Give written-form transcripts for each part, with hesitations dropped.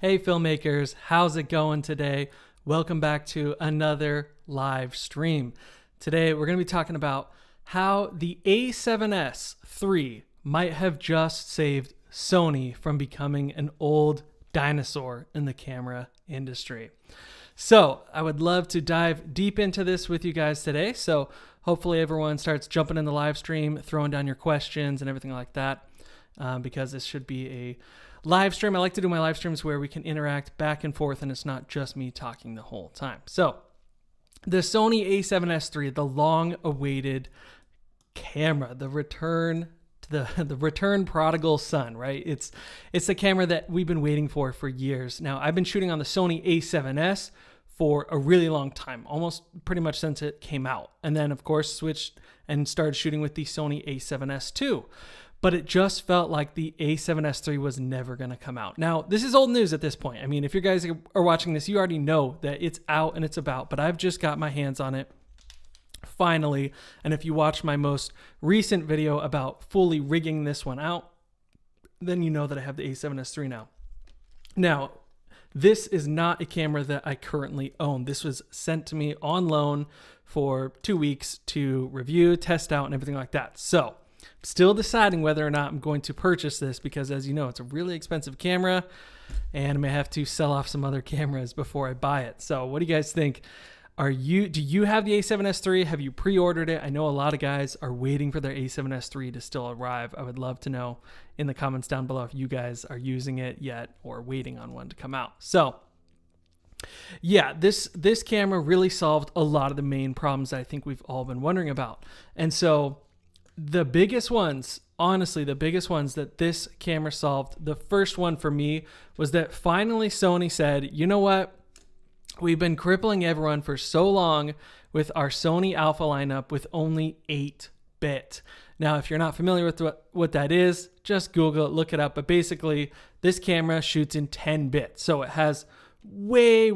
Hey filmmakers, how's it going today? Welcome back to another live stream. Today we're going to be talking about how the a7S III might have just saved Sony from becoming an old dinosaur in the camera industry. So I would love to dive deep into this with you guys today. So hopefully everyone starts jumping in the live stream, throwing down your questions and everything like that, because this should be a live stream. I like to do my live streams where we can interact back and forth and it's not just me talking the whole time. So the Sony a7S III, the long-awaited camera, the return to the return prodigal son, right? It's the camera that we've been waiting for years. Now, I've been shooting on the Sony a7S for a really long time, almost pretty much since it came out. And then, of course, switched and started shooting with the Sony a7S II. But it just felt like the a7S III was never going to come out. Now, this is old news at this point. I mean, if you guys are watching this, you already know that it's out and it's about, but I've just got my hands on it finally. And if you watch my most recent video about fully rigging this one out, then you know that I have the a7S III now. Now, this is not a camera that I currently own. This was sent to me on loan for 2 weeks to review, test out, and everything like that. So still deciding whether or not I'm going to purchase this because, as you know, it's a really expensive camera and I may have to sell off some other cameras before I buy it. So what do you guys think? Do you have the a7S III? Have you pre-ordered it? I know a lot of guys are waiting for their a7S III to still arrive. I would love to know in the comments down below if you guys are using it yet or waiting on one to come out. So yeah, this camera really solved a lot of the main problems that I think we've all been wondering about. And so the biggest ones, honestly, the biggest ones that this camera solved, the first one for me was that finally Sony said, you know what? We've been crippling everyone for so long with our Sony Alpha lineup with only 8-bit. Now, if you're not familiar with what that is, just Google it, look it up. But basically, this camera shoots in 10-bit. So it has way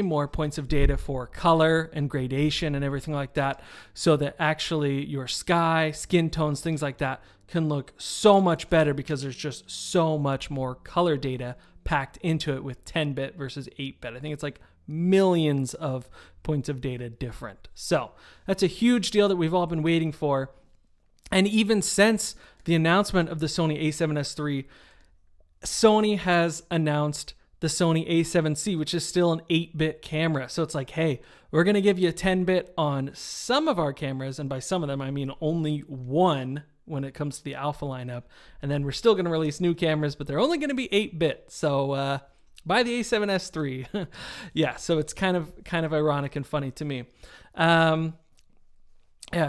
more points of data for color and gradation and everything like that, so that actually your sky, skin tones, things like that can look so much better because there's just so much more color data packed into it with 10-bit versus 8-bit. I think it's like millions of points of data different. So that's a huge deal that we've all been waiting for. And even since the announcement of the Sony a7S III, Sony has announced the Sony a7siii, which is still an 8-bit camera. So it's like, hey, we're going to give you a 10-bit on some of our cameras. And by some of them, I mean only one when it comes to the Alpha lineup. And then we're still going to release new cameras, but they're only going to be 8-bit. So buy the a7S III. Yeah, so it's kind of ironic and funny to me. Yeah,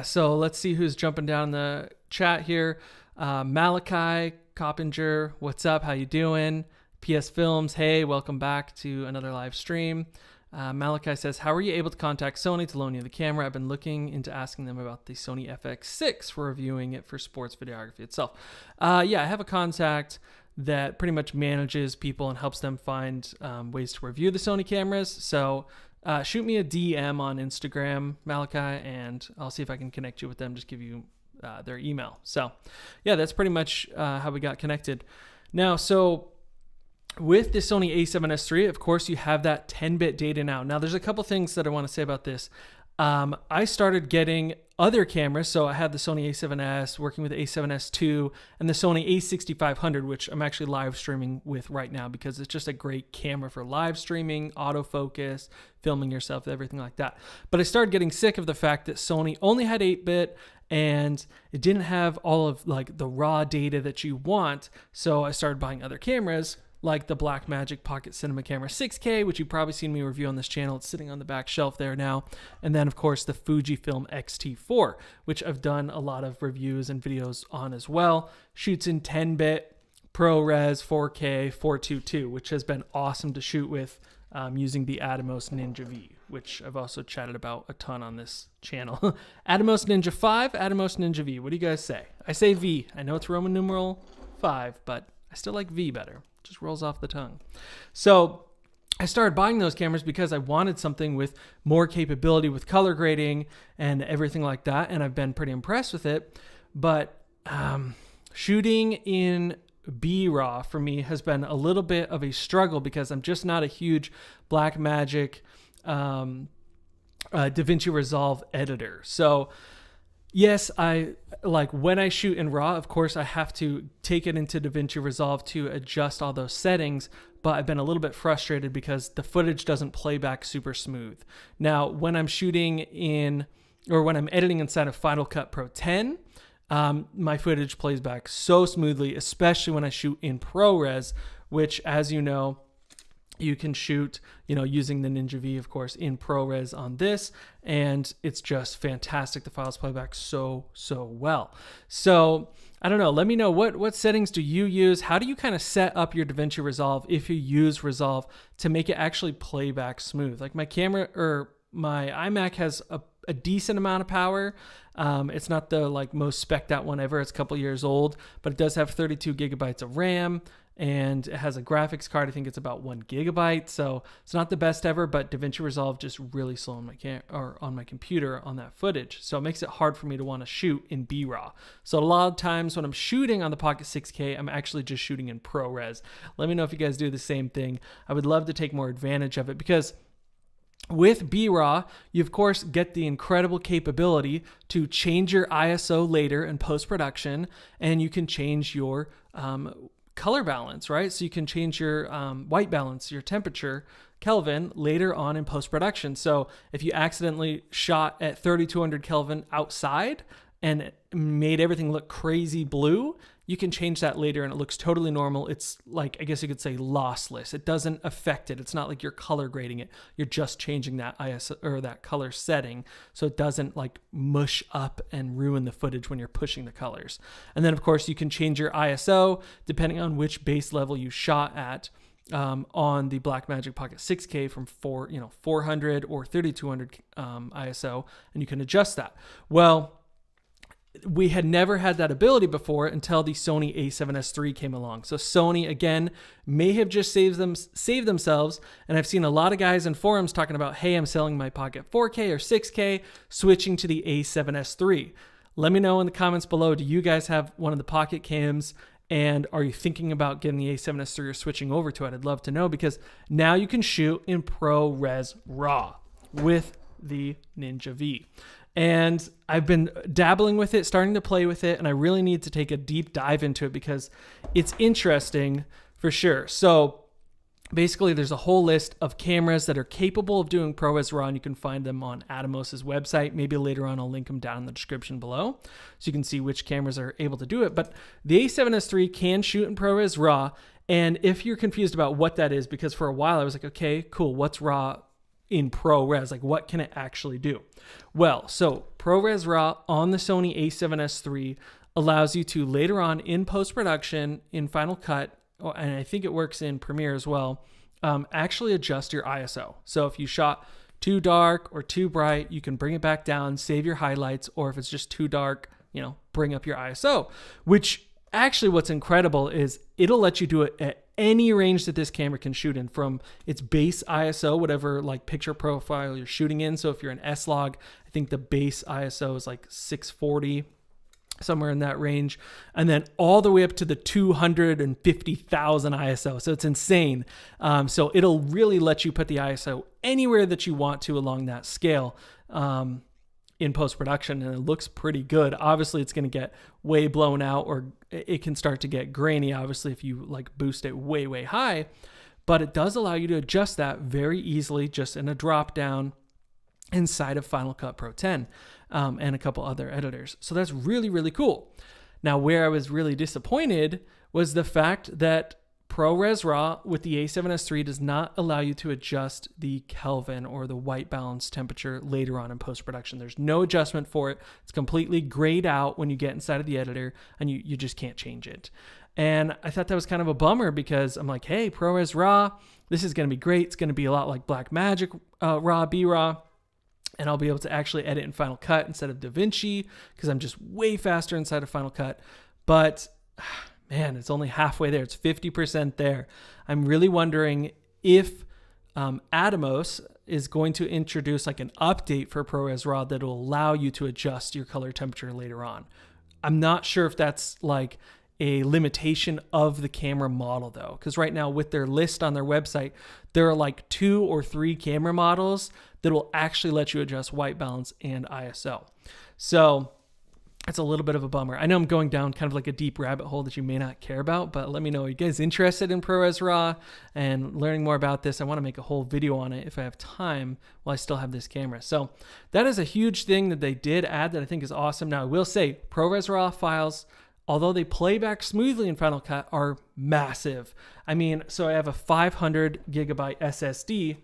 so let's see who's jumping down the chat here. Malachi Coppinger, what's up? How you doing? PS Films, hey, welcome back to another live stream. Malachi says, how are you able to contact Sony to loan you the camera? I've been looking into asking them about the Sony FX6 for reviewing it for sports videography itself. Yeah, I have a contact that pretty much manages people and helps them find ways to review the Sony cameras. So shoot me a DM on Instagram, Malachi, and I'll see if I can connect you with them, just give you their email. So yeah, that's pretty much how we got connected. Now, so with the Sony a7S III, of course, you have that 10-bit data now. Now, there's a couple things that I want to say about this. I started getting other cameras. So I had the Sony a7S, working with the a7S II, and the Sony a6500, which I'm actually live streaming with right now because it's just a great camera for live streaming, autofocus, filming yourself, everything like that. But I started getting sick of the fact that Sony only had 8-bit and it didn't have all of like the raw data that you want. So I started buying other cameras, like the Blackmagic Pocket Cinema Camera 6K, which you've probably seen me review on this channel. It's sitting on the back shelf there now. And then, of course, the Fujifilm X-T4, which I've done a lot of reviews and videos on as well. Shoots in 10-bit, ProRes 4K 422, which has been awesome to shoot with using the Atomos Ninja V, which I've also chatted about a ton on this channel. Atomos Ninja 5, Atomos Ninja V. What do you guys say? I say V. I know it's Roman numeral 5, but I still like V better. Just rolls off the tongue. So I started buying those cameras because I wanted something with more capability with color grading and everything like that. And I've been pretty impressed with it. But shooting in B-RAW for me has been a little bit of a struggle because I'm just not a huge Blackmagic DaVinci Resolve editor. So yes, I like when I shoot in RAW, of course, I have to take it into DaVinci Resolve to adjust all those settings, but I've been a little bit frustrated because the footage doesn't play back super smooth. Now, when I'm shooting in, or when I'm editing inside of Final Cut Pro 10, my footage plays back so smoothly, especially when I shoot in ProRes, which, as you know, you can shoot, using the Ninja V, of course, in ProRes on this, and it's just fantastic. The files play back so well. So I don't know. Let me know what settings do you use? How do you kind of set up your DaVinci Resolve if you use Resolve to make it actually play back smooth? Like my camera or my iMac has a decent amount of power. It's not the most spec'd out one ever. It's a couple years old, but it does have 32 gigabytes of RAM. And it has a graphics card. I think it's about 1 gigabyte. So it's not the best ever, but DaVinci Resolve just really slow on on my computer on that footage. So it makes it hard for me to want to shoot in B-RAW. So a lot of times when I'm shooting on the Pocket 6K, I'm actually just shooting in ProRes. Let me know if you guys do the same thing. I would love to take more advantage of it because with B-RAW, you of course get the incredible capability to change your ISO later in post-production, and you can change your color balance, right? So you can change your white balance, your temperature, Kelvin, later on in post-production. So if you accidentally shot at 3200 Kelvin outside and made everything look crazy blue, you can change that later and it looks totally normal. It's like, I guess you could say lossless. It doesn't affect it. It's not like you're color grading it. You're just changing that ISO or that color setting so it doesn't mush up and ruin the footage when you're pushing the colors. And then of course you can change your ISO depending on which base level you shot at on the Blackmagic Pocket 6K from 400 or 3200 ISO, and you can adjust that. Well, we had never had that ability before until the Sony a7S III came along. So Sony, again, may have just saved themselves. And I've seen a lot of guys in forums talking about, hey, I'm selling my Pocket 4K or 6K, switching to the a7S III. Let me know in the comments below, do you guys have one of the Pocket cams? And are you thinking about getting the a7S III or switching over to it? I'd love to know because now you can shoot in ProRes RAW with the Ninja V. And I've been dabbling with it, starting to play with it, and I really need to take a deep dive into it because it's interesting for sure. So basically, there's a whole list of cameras that are capable of doing ProRes RAW, and you can find them on Atomos's website. Maybe later on, I'll link them down in the description below so you can see which cameras are able to do it. But the a7S III can shoot in ProRes RAW, and if you're confused about what that is, because for a while I was like, okay, cool, what's RAW in ProRes? What can it actually do? Well, so ProRes RAW on the Sony a7S III allows you to later on in post-production in Final Cut, and I think it works in Premiere as well, actually adjust your ISO. So if you shot too dark or too bright, you can bring it back down, save your highlights, or if it's just too dark, bring up your ISO, which actually what's incredible is it'll let you do it at any range that this camera can shoot in, from its base ISO, whatever picture profile you're shooting in. So if you're an S-Log, I think the base ISO is 640, somewhere in that range, and then all the way up to the 250,000 ISO. So it's insane. So it'll really let you put the ISO anywhere that you want to along that scale in post-production, and it looks pretty good. Obviously, it's going to get way blown out, or it can start to get grainy, obviously, if you boost it way high, but it does allow you to adjust that very easily just in a drop-down inside of Final Cut Pro 10 and a couple other editors. So that's really cool. Now, where I was really disappointed was the fact that ProRes RAW with the a7S III does not allow you to adjust the Kelvin or the white balance temperature later on in post-production. There's no adjustment for it. It's completely grayed out when you get inside of the editor, and you just can't change it. And I thought that was kind of a bummer because I'm like, hey, ProRes RAW, this is going to be great. It's going to be a lot like Blackmagic RAW, B-RAW, and I'll be able to actually edit in Final Cut instead of DaVinci because I'm just way faster inside of Final Cut. But man, it's only halfway there. It's 50% there. I'm really wondering if Atomos is going to introduce an update for ProRes RAW that will allow you to adjust your color temperature later on. I'm not sure if that's a limitation of the camera model though, because right now with their list on their website, there are like 2 or 3 camera models that will actually let you adjust white balance and ISO. So it's a little bit of a bummer. I know I'm going down kind of like a deep rabbit hole that you may not care about, but let me know. Are you guys interested in ProRes RAW and learning more about this? I want to make a whole video on it if I have time while I still have this camera. So that is a huge thing that they did add that I think is awesome. Now I will say ProRes RAW files, although they play back smoothly in Final Cut, are massive. I mean, so I have a 500 gigabyte SSD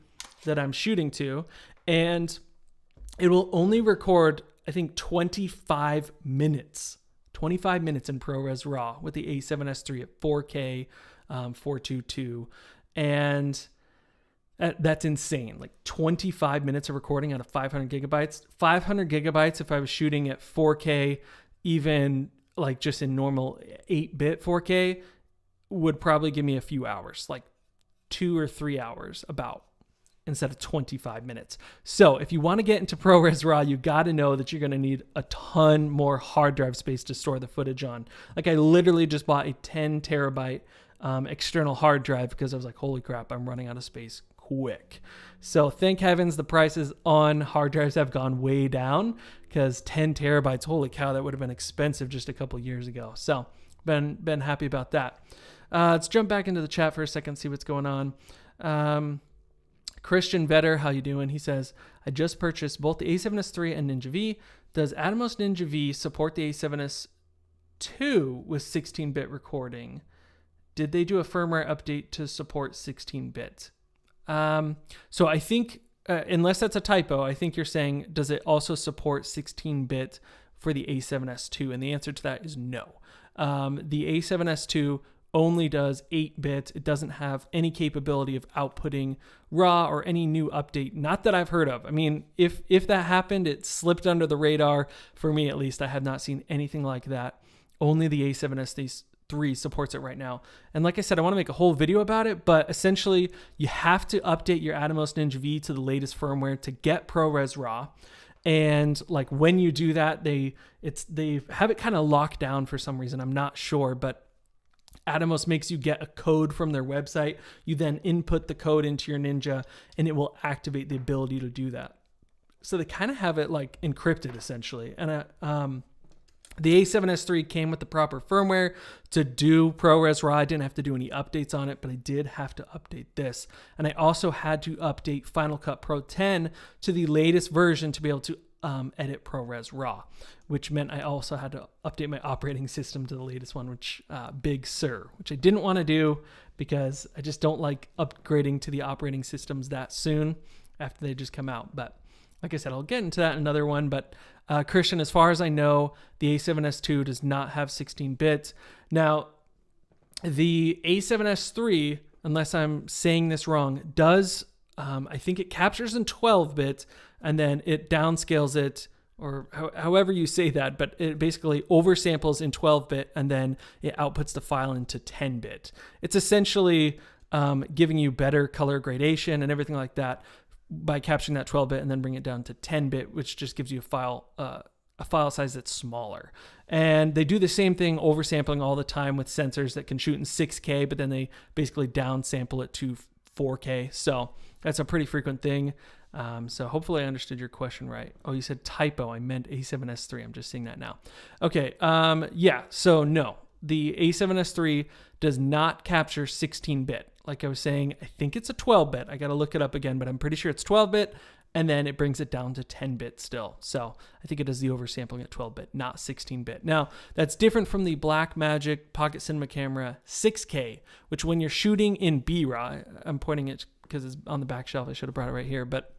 that I'm shooting to, and it will only record, I think, 25 minutes in ProRes RAW with the A7S III at 4K, 422. And that's insane. Like 25 minutes of recording out of 500 gigabytes. 500 gigabytes if I was shooting at 4K, even like just in normal 8-bit 4K, would probably give me a few hours, like 2 or 3 hours about, instead of 25 minutes. So if you want to get into ProRes RAW, you got to know that you're going to need a ton more hard drive space to store the footage on. Like I literally just bought a 10 terabyte external hard drive because I was like, holy crap, I'm running out of space quick. So thank heavens the prices on hard drives have gone way down, because 10 terabytes, holy cow, that would have been expensive just a couple years ago. So been happy about that. Let's jump back into the chat for a second, see what's going on. Christian Vetter, how you doing? He says, I just purchased both the A7S III and Ninja V. Does Atomos Ninja V support the A7S II with 16-bit recording? Did they do a firmware update to support 16-bit? So I think, unless that's a typo, I think you're saying, does it also support 16-bit for the A7S II? And the answer to that is no. The A7S II only does 8-bit. It doesn't have any capability of outputting RAW or any new update, not that I've heard of. I mean, if that happened, it slipped under the radar. For me, at least, I have not seen anything like that. Only the A7S III supports it right now. And like I said, I want to make a whole video about it, but essentially you have to update your Atomos Ninja V to the latest firmware to get ProRes RAW. And like when you do that, they have it kind of locked down for some reason. I'm not sure, but Atomos makes you get a code from their website. You then input the code into your Ninja and it will activate the ability to do that. So they kind of have it like encrypted essentially. And the A7S III came with the proper firmware to do ProRes RAW. I didn't have to do any updates on it, but I did have to update this. And I also had to update Final Cut Pro 10 to the latest version to be able to edit ProRes RAW, which meant I also had to update my operating system to the latest one, which Big Sur, which I didn't want to do because I just don't like upgrading to the operating systems that soon after they just come out. But like I said, I'll get into that in another one. But Christian, as far as I know, the A7S II does not have 16-bit. Now, the A7S III, unless I'm saying this wrong, does, I think it captures in 12-bit, and then it downscales it, or however you say that, but it basically oversamples in 12-bit, and then it outputs the file into 10-bit. It's essentially giving you better color gradation and everything like that by capturing that 12-bit and then bring it down to 10-bit, which just gives you a file size that's smaller. And they do the same thing, oversampling all the time with sensors that can shoot in 6K, but then they basically downsample it to 4K. So that's a pretty frequent thing. So hopefully I understood your question right. Oh, you said typo. I meant A7S III. I'm just seeing that now. Okay. Yeah. So no, the A7S III does not capture 16-bit. Like I was saying, I think it's a 12-bit. I got to look it up again, but I'm pretty sure it's 12-bit. And then it brings it down to 10-bit still. So I think it does the oversampling at 12-bit, not 16-bit. Now, that's different from the Blackmagic Pocket Cinema Camera 6K, which when you're shooting in B-RAW, I'm pointing it because it's on the back shelf. I should have brought it right here, but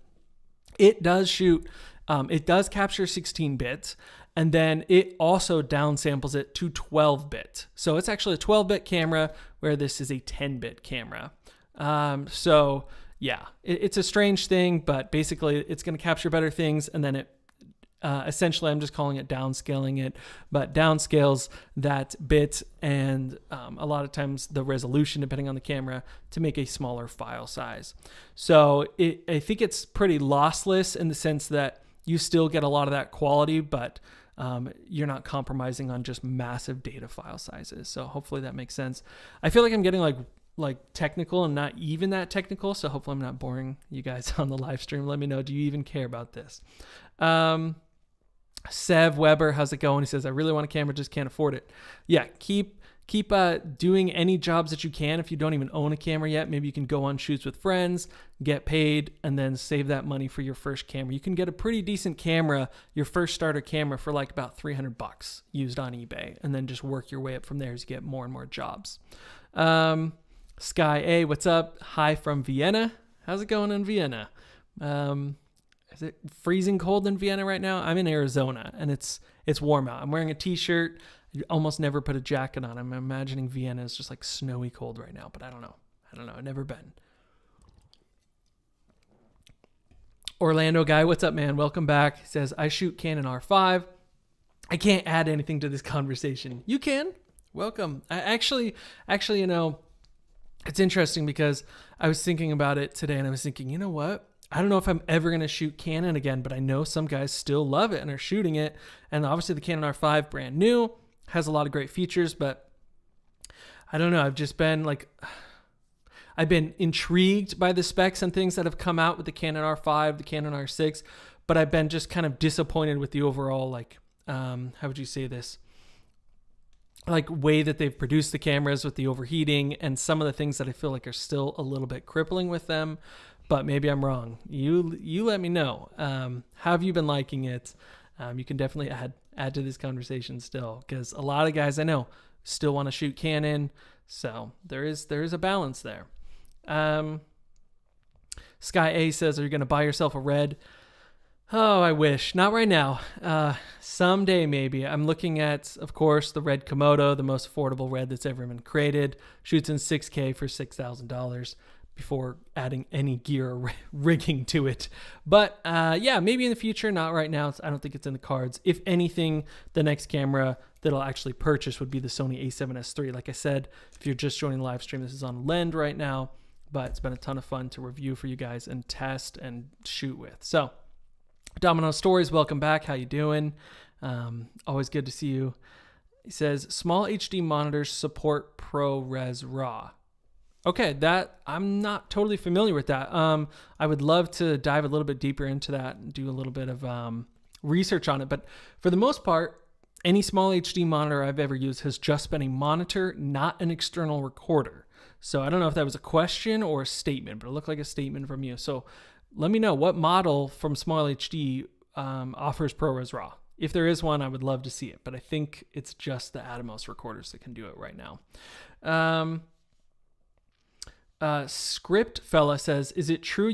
it does shoot, it does capture 16 bits, and then it also downsamples it to 12-bit. So it's actually a 12-bit camera where this is a 10-bit camera. So yeah, it's a strange thing, but basically it's going to capture better things, and then it essentially, I'm just calling it downscaling it, but downscales that bit and a lot of times the resolution, depending on the camera, to make a smaller file size. So I think it's pretty lossless in the sense that you still get a lot of that quality, but you're not compromising on just massive data file sizes. So hopefully that makes sense. I feel like I'm getting like technical and not even that technical. So hopefully I'm not boring you guys on the live stream. Let me know, do you even care about this? Sev Weber, how's it going? He says, I really want a camera, just can't afford it. Yeah, keep doing any jobs that you can. If you don't even own a camera yet, maybe you can go on shoots with friends, get paid, and then save that money for your first camera. You can get a pretty decent camera, your first starter camera, for like about $300 used on eBay, and then just work your way up from there as you get more and more jobs. Sky A, what's up? Hi from Vienna. How's it going in Vienna? Is it freezing cold in Vienna right now? I'm in Arizona, and it's warm out. I'm wearing a t-shirt. You almost never put a jacket on. I'm imagining Vienna is just like snowy cold right now, but I don't know. I've never been. Orlando guy, what's up, man? Welcome back. He says, I shoot Canon R5. I can't add anything to this conversation. You can. Welcome. I actually, you know, it's interesting because I was thinking about it today, and I was thinking, you know what? I don't know if I'm ever going to shoot Canon again, but I know some guys still love it and are shooting it. And obviously the Canon R5, brand new, has a lot of great features, but I don't know. I've been intrigued by the specs and things that have come out with the Canon R5, the Canon R6, but I've been just kind of disappointed with the overall, like, how would you say this? Like way that they've produced the cameras with the overheating and some of the things that I feel like are still a little bit crippling with them, but maybe I'm wrong. You let me know. How have you been liking it? You can definitely add to this conversation still, because a lot of guys I know still want to shoot Canon. So there is a balance there. Sky A says, are you going to buy yourself a Red? Oh, I wish. Not right now. Someday maybe. I'm looking at, of course, the Red Komodo, the most affordable Red that's ever been created. Shoots in 6K for $6,000 before adding any gear or rigging to it. But yeah, maybe in the future, not right now. I don't think it's in the cards. If anything, the next camera that I'll actually purchase would be the Sony a7S III. Like I said, if you're just joining the live stream, this is on Lend right now, but it's been a ton of fun to review for you guys and test and shoot with. So Domino Stories, welcome back. How you doing? Always good to see you. He says, small HD monitors support ProRes RAW. Okay, that I'm not totally familiar with that. I would love to dive a little bit deeper into that and do a little bit of research on it. But for the most part, any small HD monitor I've ever used has just been a monitor, not an external recorder. So I don't know if that was a question or a statement, but it looked like a statement from you. So let me know what model from small HD offers ProRes RAW. If there is one, I would love to see it. But I think it's just the Atomos recorders that can do it right now. Script fella says, is it true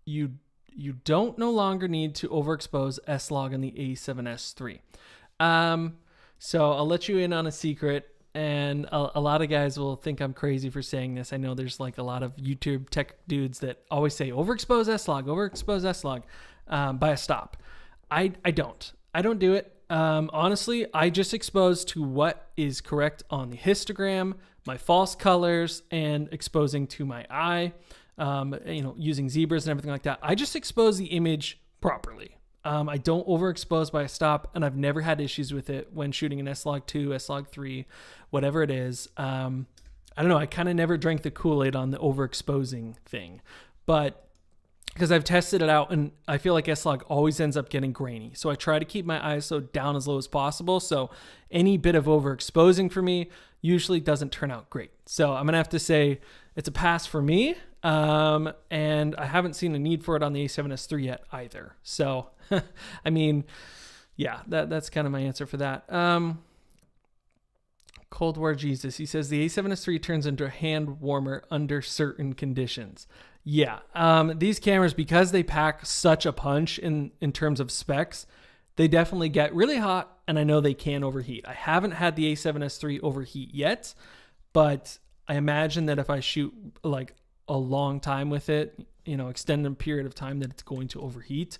you don't no longer need to overexpose S-Log on the a7S III? So I'll let you in on a secret, and a lot of guys will think I'm crazy for saying this. I know there's like a lot of YouTube tech dudes that always say overexpose S-Log, by a stop. I don't do it. Honestly, I just expose to what is correct on the histogram, my false colors, and exposing to my eye, using zebras and everything like that. I just expose the image properly. I don't overexpose by a stop, and I've never had issues with it when shooting an S-Log 2, S-Log 3, whatever it is. I don't know. I kind of never drank the Kool-Aid on the overexposing thing, but because I've tested it out, and I feel like S-Log always ends up getting grainy. So I try to keep my ISO down as low as possible. So any bit of overexposing for me usually doesn't turn out great. So I'm going to have to say it's a pass for me. And I haven't seen a need for it on the a7S III yet either. So, I mean, yeah, that's kind of my answer for that. Cold War Jesus, he says the a7S III turns into a hand warmer under certain conditions. Yeah, these cameras, because they pack such a punch in terms of specs, they definitely get really hot, and I know they can overheat. I haven't had the a7S III overheat yet, but I imagine that if I shoot like a long time with it, extended period of time, that it's going to overheat.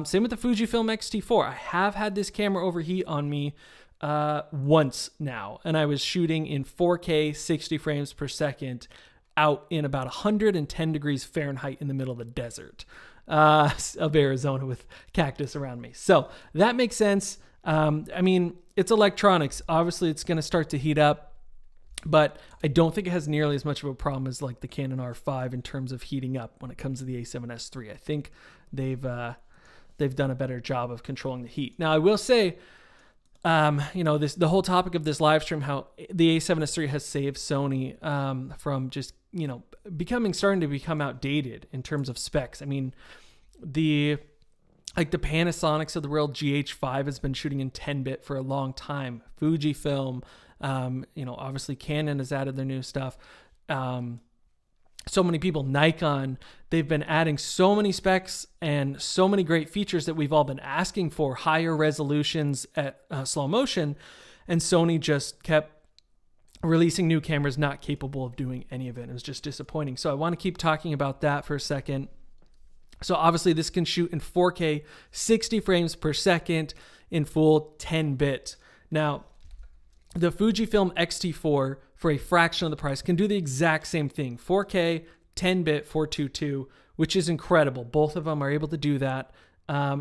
Same with the Fujifilm X-T4. I have had this camera overheat on me once now, and I was shooting in 4K 60 frames per second out in about 110 degrees Fahrenheit in the middle of the desert of Arizona with cactus around me. So that makes sense. I mean, it's electronics. Obviously, it's going to start to heat up, but I don't think it has nearly as much of a problem as like the Canon R5 in terms of heating up when it comes to the A7S III. I think they've done a better job of controlling the heat. Now, I will say, the whole topic of this live stream, how the A7S III has saved Sony from just, starting to become outdated in terms of specs. I mean, the Panasonics of the world, GH5 has been shooting in 10-bit for a long time. Fujifilm, obviously Canon has added their new stuff. So many people, Nikon, they've been adding so many specs and so many great features that we've all been asking for, higher resolutions at slow motion, and Sony just kept releasing new cameras not capable of doing any of it. It was just disappointing. So I want to keep talking about that for a second. So obviously this can shoot in 4K, 60 frames per second in full 10-bit. Now, the Fujifilm X-T4 for a fraction of the price can do the exact same thing. 4K, 10-bit, 422, which is incredible. Both of them are able to do that.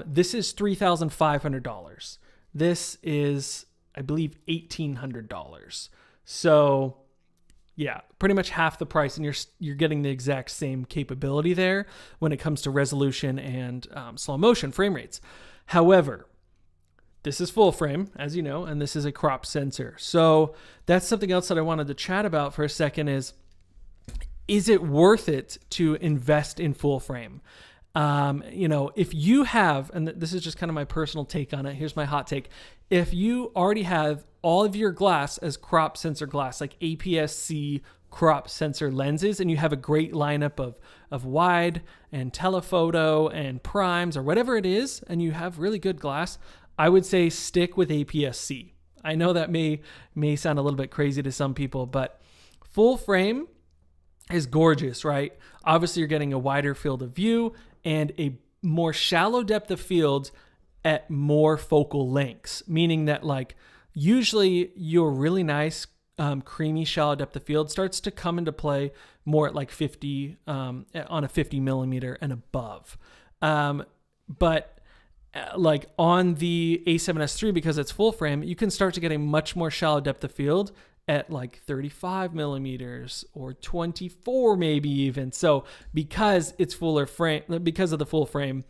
This is $3,500. This is, I believe, $1,800. So yeah, pretty much half the price, and you're getting the exact same capability there when it comes to resolution and slow motion frame rates. However, this is full frame, as you know, and this is a crop sensor. So that's something else that I wanted to chat about for a second is it worth it to invest in full frame? If you have, and this is just kind of my personal take on it, here's my hot take. If you already have all of your glass as crop sensor glass, like APS-C crop sensor lenses, and you have a great lineup of wide and telephoto and primes or whatever it is, and you have really good glass, I would say stick with APS-C. I know that may sound a little bit crazy to some people, but full frame is gorgeous, right? Obviously, you're getting a wider field of view and a more shallow depth of field at more focal lengths, meaning that like usually your really nice creamy shallow depth of field starts to come into play more at like 50 on a 50 millimeter and above. But like on the A7S III, because it's full frame, you can start to get a much more shallow depth of field at like 35 millimeters or 24 maybe even. So because it's fuller frame, because of the full frame,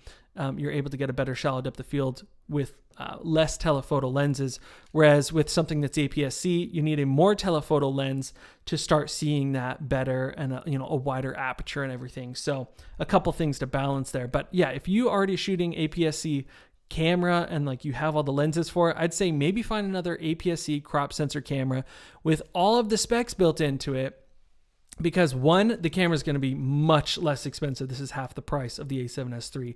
you're able to get a better shallow depth of field with less telephoto lenses. Whereas with something that's APS-C, you need a more telephoto lens to start seeing that better and a wider aperture and everything. So a couple things to balance there. But yeah, if you already shooting APS-C camera and like you have all the lenses for it, I'd say maybe find another APS-C crop sensor camera with all of the specs built into it. Because one, the camera is going to be much less expensive. This is half the price of the A7S III.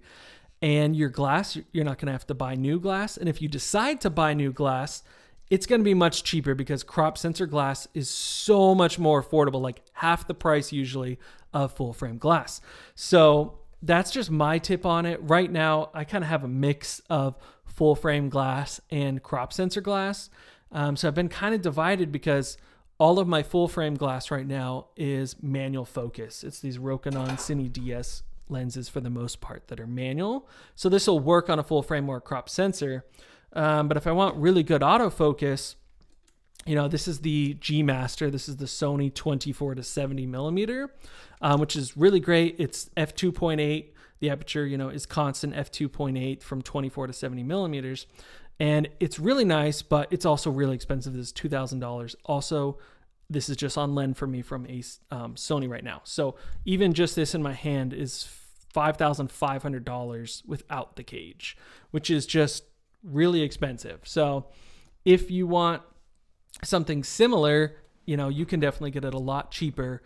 And your glass, you're not going to have to buy new glass. And if you decide to buy new glass, it's going to be much cheaper because crop sensor glass is so much more affordable, like half the price usually of full frame glass. So that's just my tip on it. Right now, I kind of have a mix of full frame glass and crop sensor glass. So I've been kind of divided because all of my full frame glass right now is manual focus. It's these Rokinon Cine DS lenses for the most part that are manual. So this will work on a full frame or a crop sensor. But if I want really good autofocus, this is the G Master. This is the Sony 24 to 70 millimeter, which is really great. It's f2.8. The aperture, is constant f2.8 from 24 to 70 millimeters. And it's really nice, but it's also really expensive. This is $2,000. Also, this is just on lend for me from Sony right now. So even just this in my hand is $5,500 without the cage, which is just really expensive. So if you want something similar, you can definitely get it a lot cheaper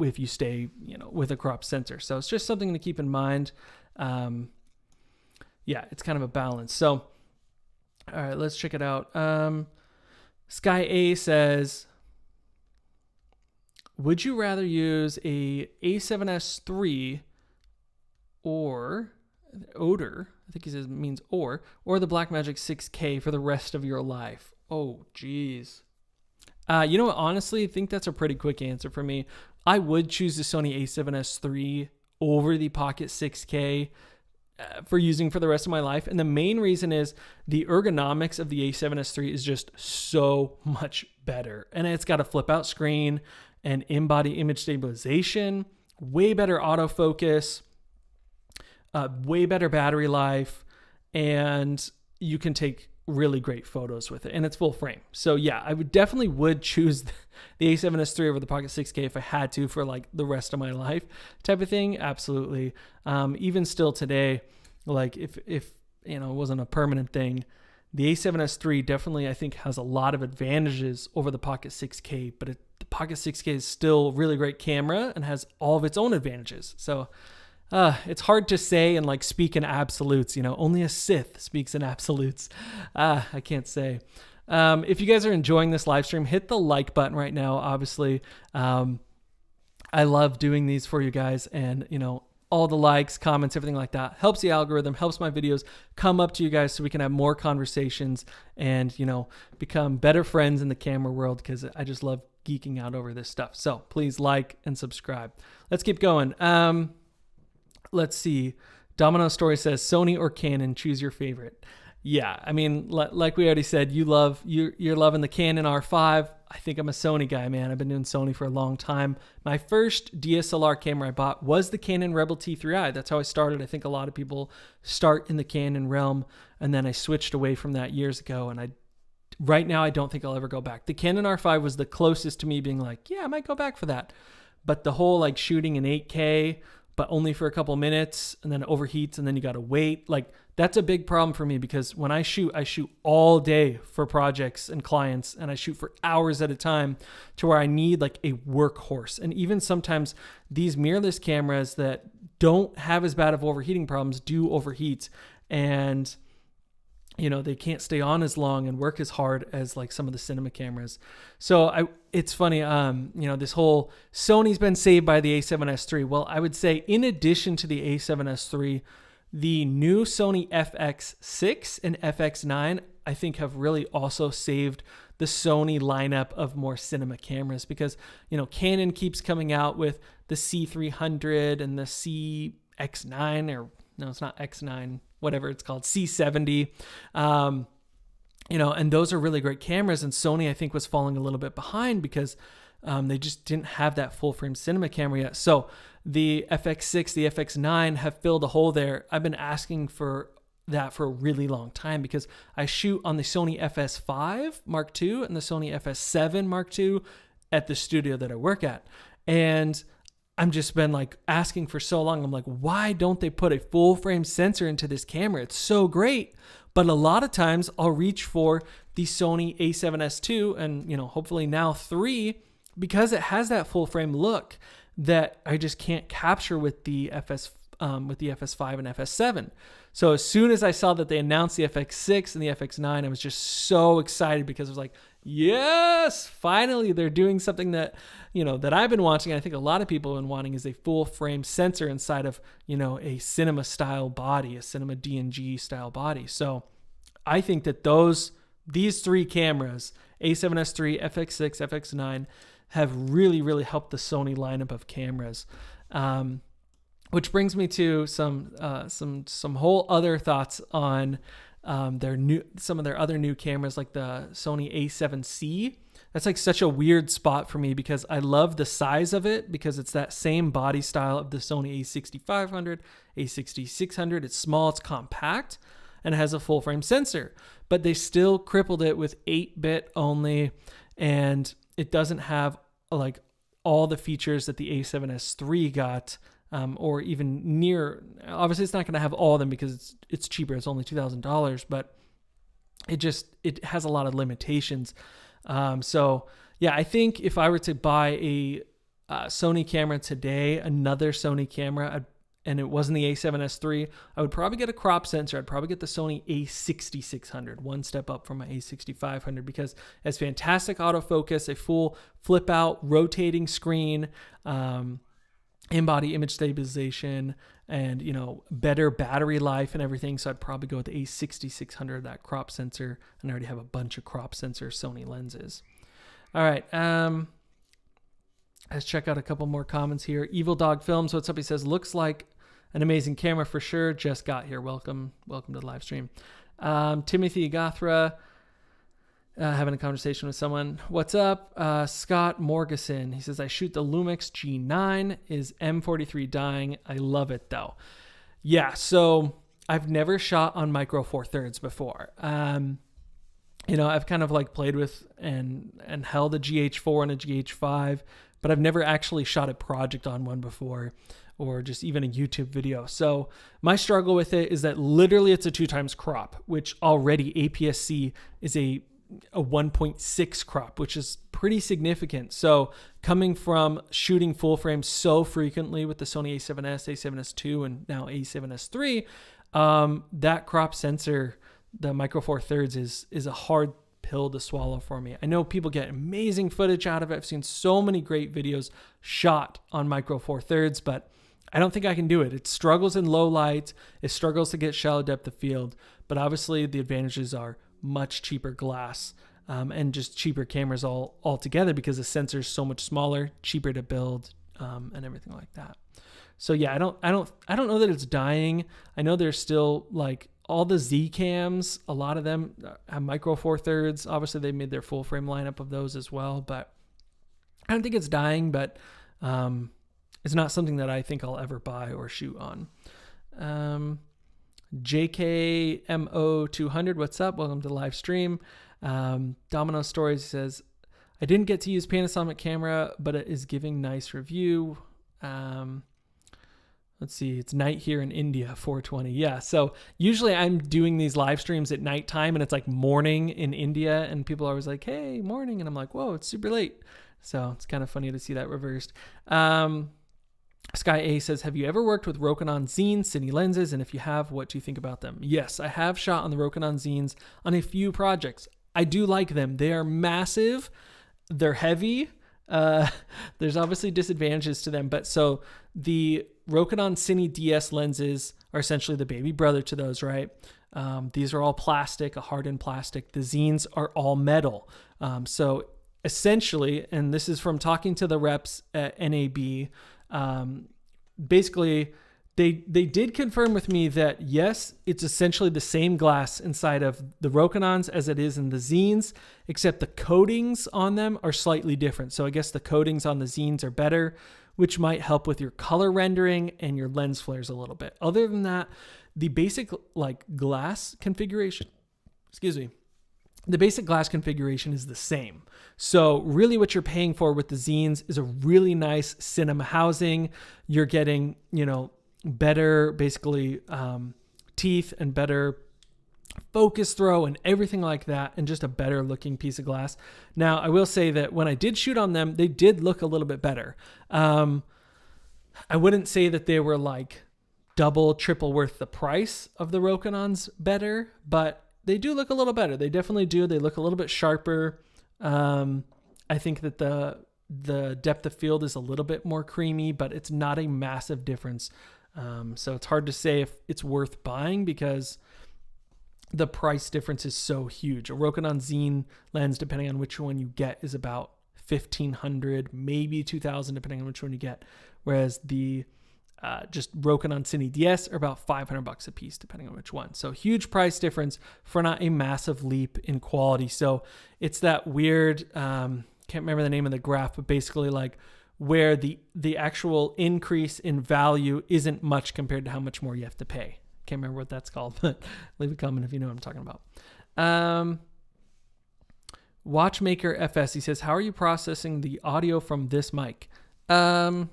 if you stay, with a crop sensor. So it's just something to keep in mind. It's kind of a balance. So, all right, let's check it out. Sky A says, would you rather use a A7S III or Oder, I think he says means or the Blackmagic 6K for the rest of your life? Oh, geez. You know what? Honestly, I think that's a pretty quick answer for me. I would choose the Sony A7S III over the Pocket 6K for using for the rest of my life. And the main reason is the ergonomics of the a7S III is just so much better. And it's got a flip out screen and in-body image stabilization, way better autofocus, way better battery life, and you can take really great photos with it, and it's full frame. So yeah, I would choose the a7S III over the Pocket 6K if I had to for like the rest of my life type of thing. Absolutely. Even still today, like if it wasn't a permanent thing, the a7S III definitely I think has a lot of advantages over the Pocket 6K, but the Pocket 6K is still a really great camera and has all of its own advantages. So it's hard to say and like speak in absolutes, only a Sith speaks in absolutes. I can't say. If you guys are enjoying this live stream, hit the like button right now. Obviously, I love doing these for you guys, and all the likes, comments, everything like that helps the algorithm, helps my videos come up to you guys so we can have more conversations and, become better friends in the camera world, because I just love geeking out over this stuff. So please like and subscribe. Let's keep going. Let's see. Domino Story says, Sony or Canon, choose your favorite. Yeah, I mean, like we already said, you're loving the Canon R5. I think I'm a Sony guy, man. I've been doing Sony for a long time. My first DSLR camera I bought was the Canon Rebel T3i. That's how I started. I think a lot of people start in the Canon realm, and then I switched away from that years ago, and right now I don't think I'll ever go back. The Canon R5 was the closest to me being like, yeah, I might go back for that. But the whole like shooting in 8K, but only for a couple minutes, and then it overheats, and then you got to wait. Like, that's a big problem for me, because when I shoot all day for projects and clients, and I shoot for hours at a time, to where I need like a workhorse. And even sometimes these mirrorless cameras that don't have as bad of overheating problems do overheat, and they can't stay on as long and work as hard as like some of the cinema cameras. So it's funny, this whole Sony's been saved by the a7S III. Well, I would say in addition to the a7S III, the new Sony FX6 and FX9, I think, have really also saved the Sony lineup of more cinema cameras, because, Canon keeps coming out with the C300 and the CX9, or no, it's not X9, whatever it's called, C70, and those are really great cameras. And Sony, I think, was falling a little bit behind because they just didn't have that full frame cinema camera yet. So the FX6, the FX9 have filled a hole there. I've been asking for that for a really long time, because I shoot on the Sony FS5 Mark II and the Sony FS7 Mark II at the studio that I work at. And I'm just been like asking for so long. I'm like, why don't they put a full frame sensor into this camera? It's so great. But a lot of times I'll reach for the Sony a7S II and, hopefully now 3, because it has that full frame look that I just can't capture with the FS5 and FS7. So as soon as I saw that they announced the FX6 and the FX9, I was just so excited, because I was like, yes, finally they're doing something that, that I've been wanting. I think a lot of people have been wanting, is a full frame sensor inside of, a cinema style body, a cinema DNG style body. So I think that these 3 cameras, a7S III, FX6, FX9, have really, really helped the Sony lineup of cameras. Which brings me to some whole other thoughts on some of their other new cameras, like the Sony a7siii. That's like such a weird spot for me, because I love the size of it, because it's that same body style of the Sony a6500, a6600. It's small, it's compact, and it has a full frame sensor, but they still crippled it with 8-bit only, and it doesn't have like all the features that the a7S III got. Or even near. Obviously, it's not going to have all of them, because it's cheaper. It's only $2,000, but it has a lot of limitations. So yeah, I think if I were to buy a Sony camera today, another Sony camera, and it wasn't the a7S III, I would probably get a crop sensor. I'd probably get the Sony a6600, one step up from my a6500, because it has fantastic autofocus, a full flip out rotating screen, in-body image stabilization, and better battery life and everything. So I'd probably go with the a6600, that crop sensor, and I already have a bunch of crop sensor Sony lenses. All right, let's check out a couple more comments here. Evil Dog Films, what's up? He says, looks like an amazing camera for sure. Just got here. Welcome to the live stream. Timothy Gothra, having a conversation with someone. What's up? Scott Morgeson. He says, I shoot the Lumix G9. Is M43 dying? I love it though. Yeah, so I've never shot on Micro Four Thirds before. I've kind of like played with and held a GH4 and a GH5, but I've never actually shot a project on one before, or just even a YouTube video. So my struggle with it is that literally it's a 2x crop, which already APS-C is a 1.6 crop, which is pretty significant. So coming from shooting full frame so frequently with the Sony a7S, a7S II, and now a7S III, that crop sensor, the Micro Four Thirds, is a hard pill to swallow for me. I know people get amazing footage out of it. I've seen so many great videos shot on Micro Four Thirds, but I don't think I can do it. It struggles in low light. It struggles to get shallow depth of field, but obviously the advantages are much cheaper glass, and just cheaper cameras altogether, because the sensor is so much smaller, cheaper to build, and everything like that. So yeah, I don't know that it's dying. I know there's still like all the Z cams, a lot of them have Micro Four Thirds. Obviously they made their full frame lineup of those as well, but I don't think it's dying, but it's not something that I think I'll ever buy or shoot on. JKMO200, what's up? Welcome to the live stream. Domino Stories says, I didn't get to use Panasonic camera, but it is giving nice review. Let's see, it's night here in India, 4:20. Yeah, so usually I'm doing these live streams at nighttime, and it's like morning in India, and people are always like, hey, morning. And I'm like, whoa, it's super late. So it's kind of funny to see that reversed. Sky A says, have you ever worked with Rokinon Cine Cine lenses? And if you have, what do you think about them? Yes, I have shot on the Rokinon Zines on a few projects. I do like them. They are massive. They're heavy. There's obviously disadvantages to them, but so the Rokinon Cine DS lenses are essentially the baby brother to those, right? These are all plastic, a hardened plastic. The Zines are all metal. So essentially, and this is from talking to the reps at NAB, basically they did confirm with me that yes, it's essentially the same glass inside of the Rokinons as it is in the Zines, except the coatings on them are slightly different. So I guess the coatings on the Zines are better, which might help with your color rendering and your lens flares a little bit. Other than that, the basic like glass configuration, the basic glass configuration is the same. So really what you're paying for with the Zines is a really nice cinema housing. You're getting, better basically teeth and better focus throw and everything like that, and just a better looking piece of glass. Now, I will say that when I did shoot on them, they did look a little bit better. I wouldn't say that they were like double, triple worth the price of the Rokinons better, but they do look a little better. They definitely do. They look a little bit sharper. I think that the depth of field is a little bit more creamy, but it's not a massive difference. So it's hard to say if it's worth buying because the price difference is so huge. A Rokinon Zine lens, depending on which one you get, is about $1,500, maybe $2,000, depending on which one you get. Whereas the just Rokinon Cine DS are about $500 a piece, depending on which one. So huge price difference for not a massive leap in quality. So it's that weird, can't remember the name of the graph, but basically like where the actual increase in value isn't much compared to how much more you have to pay. Can't remember what that's called, but leave a comment if you know what I'm talking about. Watchmaker FS, he says, how are you processing the audio from this mic? Yeah,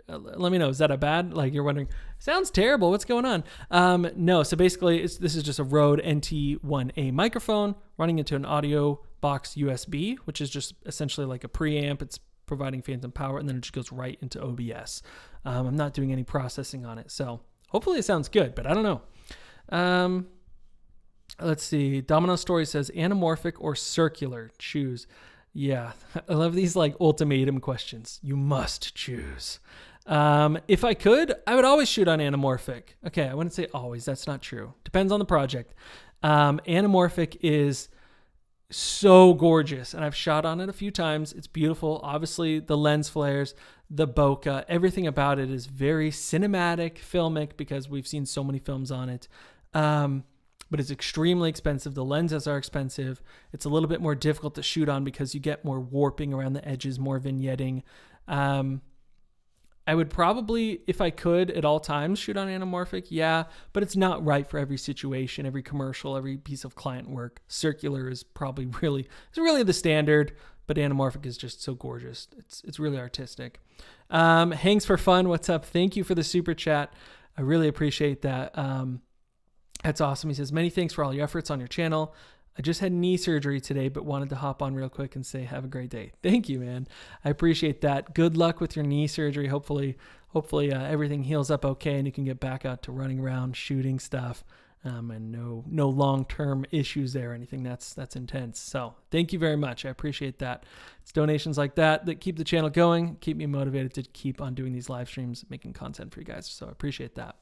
let me know. Is that a bad? Like you're wondering, sounds terrible. What's going on? No. So basically, this is just a Rode NT1A microphone running into an audio box USB, which is just essentially like a preamp. It's providing phantom power, and then it just goes right into OBS. I'm not doing any processing on it, so hopefully it sounds good, but I don't know. Let's see. Domino Story says anamorphic or circular. Choose. Yeah, I love these like ultimatum questions. You must choose. If I could, I would always shoot on anamorphic. Okay, I wouldn't say always. That's not true. Depends on the project. Anamorphic is so gorgeous, and I've shot on it a few times. It's beautiful. Obviously, the lens flares, the bokeh, everything about it is very cinematic, filmic, because we've seen so many films on it. But it's extremely expensive. The lenses are expensive. It's a little bit more difficult to shoot on because you get more warping around the edges, more vignetting. I would probably, if I could, at all times shoot on anamorphic, yeah, but it's not right for every situation, every commercial, every piece of client work. Circular is probably it's really the standard, but anamorphic is just so gorgeous. It's really artistic. Hangs for Fun, what's up? Thank you for the super chat. I really appreciate that. That's awesome. He says, many thanks for all your efforts on your channel. I just had knee surgery today, but wanted to hop on real quick and say, have a great day. Thank you, man. I appreciate that. Good luck with your knee surgery. Hopefully everything heals up okay and you can get back out to running around, shooting stuff, and no long-term issues there or anything. That's intense. So thank you very much. I appreciate that. It's donations like that keep the channel going, keep me motivated to keep on doing these live streams, making content for you guys. So I appreciate that.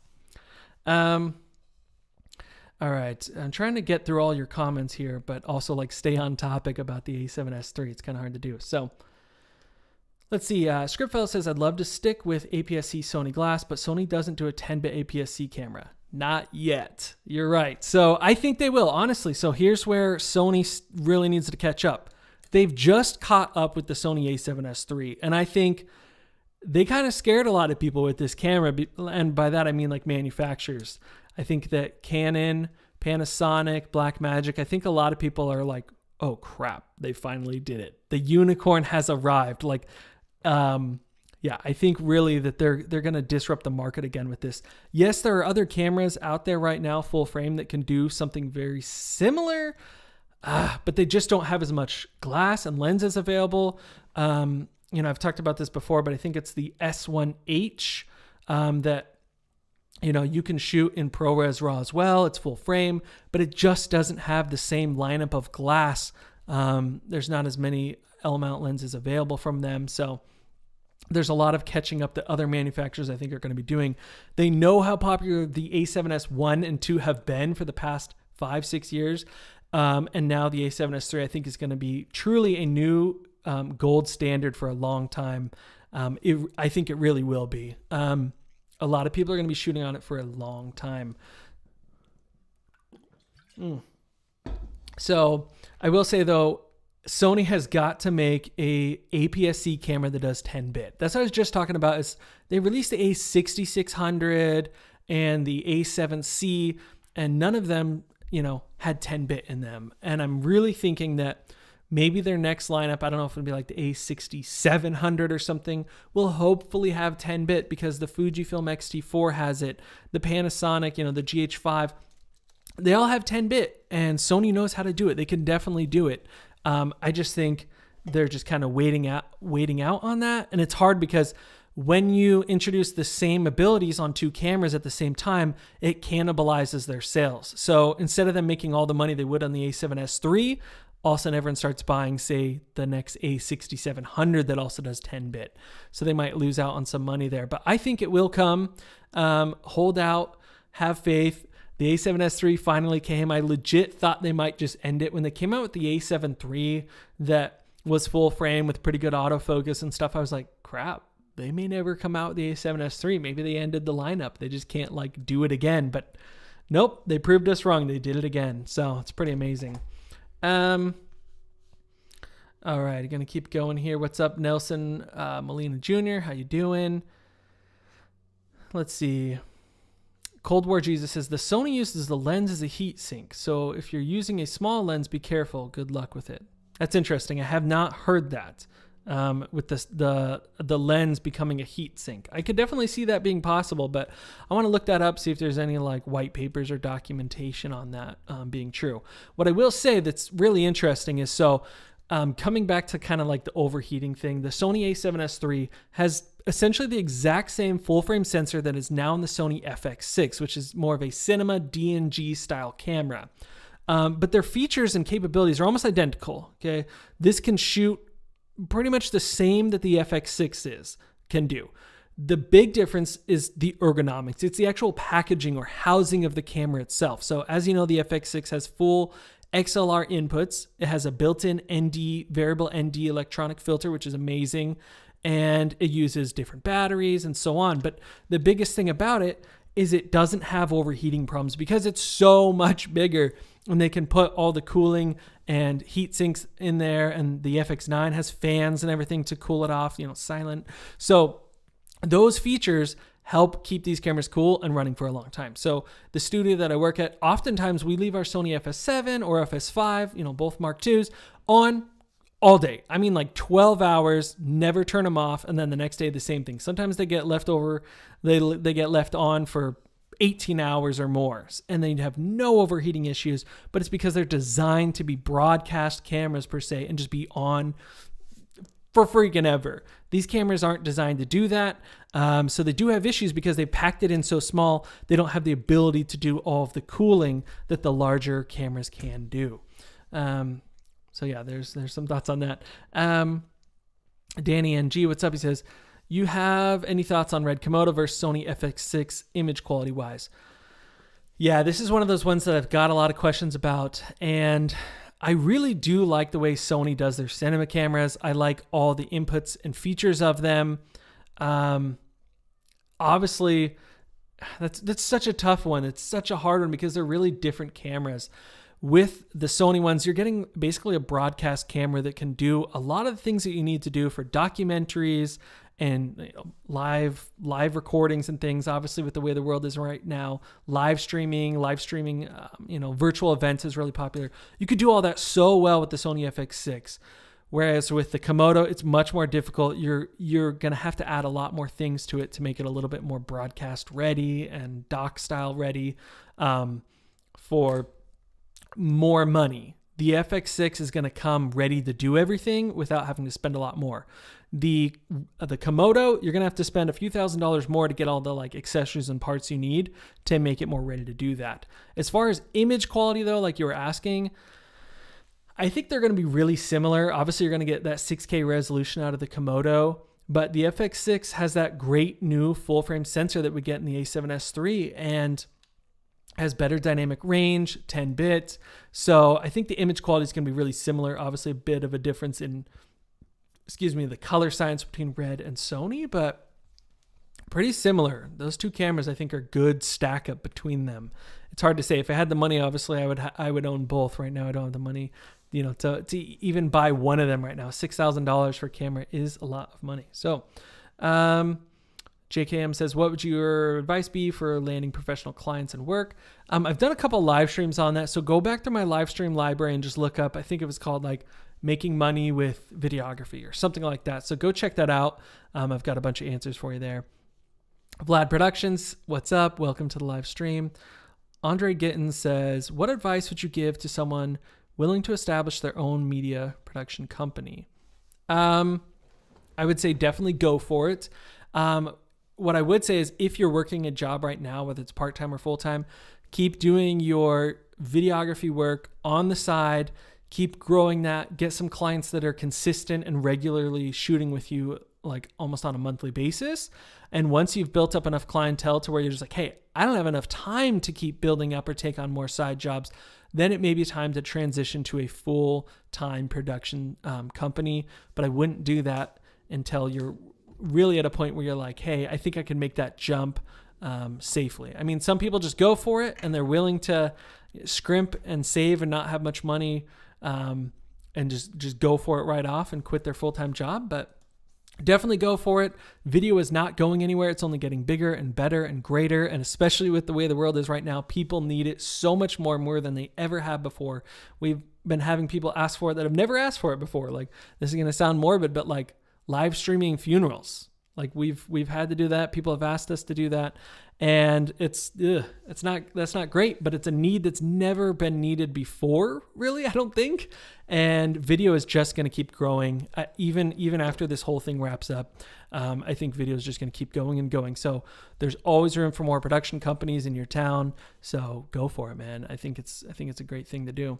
All right, I'm trying to get through all your comments here, but also like stay on topic about the A7S III. It's kind of hard to do. So let's see. Scriptfellow says, I'd love to stick with APS-C Sony glass, but Sony doesn't do a 10-bit APS-C camera. Not yet. You're right. So I think they will, honestly. So here's where Sony really needs to catch up. They've just caught up with the Sony A7S III, and I think they kind of scared a lot of people with this camera, and by that I mean like manufacturers. I think that Canon, Panasonic, Blackmagic, I think a lot of people are like, oh crap, they finally did it. The unicorn has arrived. Like, yeah, I think really that they're going to disrupt the market again with this. Yes, there are other cameras out there right now, full frame, that can do something very similar, but they just don't have as much glass and lenses available. I've talked about this before, but I think it's the S1H that, you can shoot in ProRes RAW as well. It's full frame, but it just doesn't have the same lineup of glass. There's not as many L-mount lenses available from them. So there's a lot of catching up that other manufacturers I think are going to be doing. They know how popular the A7S 1 and 2 have been for the past 5-6 years. And now the A7S III I think is going to be truly a new gold standard for a long time. I think it really will be. A lot of people are going to be shooting on it for a long time. So I will say though, Sony has got to make a APS-C camera that does 10-bit. That's what I was just talking about. Is they released the A6600 and the A7C, and none of them, had 10-bit in them. And I'm really thinking that maybe their next lineup, I don't know if it'll be like the A6700 or something, will hopefully have 10-bit because the Fujifilm X-T4 has it. The Panasonic, the GH5, they all have 10-bit, and Sony knows how to do it. They can definitely do it. I just think they're just kind of waiting out on that. And it's hard because when you introduce the same abilities on two cameras at the same time, it cannibalizes their sales. So instead of them making all the money they would on the A7S III, all of a sudden everyone starts buying, say, the next A6700 that also does 10-bit. So they might lose out on some money there. But I think it will come. Hold out, have faith. The A7S III finally came. I legit thought they might just end it. When they came out with the A7 III that was full frame with pretty good autofocus and stuff, I was like, crap, they may never come out with the A7S III. Maybe they ended the lineup. They just can't do it again. But nope, they proved us wrong. They did it again. So it's pretty amazing. All right, gonna keep going here. What's up, Nelson Molina Jr.? How you doing? Let's see. Cold War Jesus says the Sony uses the lens as a heat sink, so if you're using a small lens, be careful. Good luck with it. That's interesting. I have not heard that with the lens becoming a heat sink. I could definitely see that being possible, but I want to look that up, see if there's any white papers or documentation on that being true. What I will say that's really interesting is coming back to kind of the overheating thing, the Sony A7S III has essentially the exact same full frame sensor that is now in the Sony FX6, which is more of a cinema DNG style camera. But their features and capabilities are almost identical. Okay, this can shoot pretty much the same that the FX6 can do. The big difference is the ergonomics. It's the actual packaging or housing of the camera itself. So as you know, the FX6 has full XLR inputs. It has a built-in variable ND electronic filter, which is amazing. And it uses different batteries and so on. But the biggest thing about it is it doesn't have overheating problems because it's so much bigger, and they can put all the cooling and heat sinks in there, and the FX9 has fans and everything to cool it off, silent. So those features help keep these cameras cool and running for a long time. So the studio that I work at, oftentimes we leave our Sony FS7 or FS5, both Mark IIs, on all day. I mean, like 12 hours, never turn them off. And then the next day, the same thing. Sometimes they get left over. They get left on for 18 hours or more. And then you have no overheating issues, but it's because they're designed to be broadcast cameras per se and just be on for freaking ever. These cameras aren't designed to do that. So they do have issues because they packed it in so small. They don't have the ability to do all of the cooling that the larger cameras can do. So yeah, there's some thoughts on that. Danny NG, what's up? He says, you have any thoughts on Red Komodo versus Sony FX6 image quality wise? Yeah, this is one of those ones that I've got a lot of questions about, and I really do like the way Sony does their cinema cameras. I like all the inputs and features of them. Obviously, that's such a tough one. It's such a hard one because they're really different cameras. With the Sony ones, you're getting basically a broadcast camera that can do a lot of the things that you need to do for documentaries and live recordings and things. Obviously, with the way the world is right now, live streaming, virtual events is really popular. You could do all that so well with the Sony FX6. Whereas with the Komodo, it's much more difficult. You're going to have to add a lot more things to it to make it a little bit more broadcast ready and doc style ready for more money. The FX6 is going to come ready to do everything without having to spend a lot more. The Komodo, you're going to have to spend a few $1,000s more to get all the accessories and parts you need to make it more ready to do that. As far as image quality though, like you were asking, I think they're going to be really similar. Obviously, you're going to get that 6K resolution out of the Komodo, but the FX6 has that great new full frame sensor that we get in the A7S III and has better dynamic range, 10 bits. So I think the image quality is going to be really similar. Obviously, a bit of a difference in, the color science between Red and Sony, but pretty similar. Those two cameras, I think, are good stack up between them. It's hard to say. If I had the money, obviously, I would own both. Right now, I don't have the money, to even buy one of them right now. $6,000 for a camera is a lot of money. So, JKM says, what would your advice be for landing professional clients and work? I've done a couple live streams on that. So go back to my live stream library and just look up, I think it was called making money with videography or something like that. So go check that out. I've got a bunch of answers for you there. Vlad Productions, what's up? Welcome to the live stream. Andre Gittins says, what advice would you give to someone willing to establish their own media production company? I would say definitely go for it. What I would say is if you're working a job right now, whether it's part-time or full-time, keep doing your videography work on the side, keep growing that, get some clients that are consistent and regularly shooting with you almost on a monthly basis. And once you've built up enough clientele to where you're just hey, I don't have enough time to keep building up or take on more side jobs, then it may be time to transition to a full-time production company. But I wouldn't do that until you're really at a point where you're hey, I think I can make that jump safely. I mean, some people just go for it and they're willing to scrimp and save and not have much money and just go for it right off and quit their full-time job. But definitely go for it. Video is not going anywhere. It's only getting bigger and better and greater. And especially with the way the world is right now, people need it so much more than they ever have before. We've been having people ask for it that have never asked for it before. This is going to sound morbid, but live streaming funerals. We've had to do that. People have asked us to do that. And that's not great, but it's a need that's never been needed before, really, I don't think. And video is just going to keep growing. Even after this whole thing wraps up, I think video is just going to keep going and going. So there's always room for more production companies in your town. So go for it, man. I think it's a great thing to do.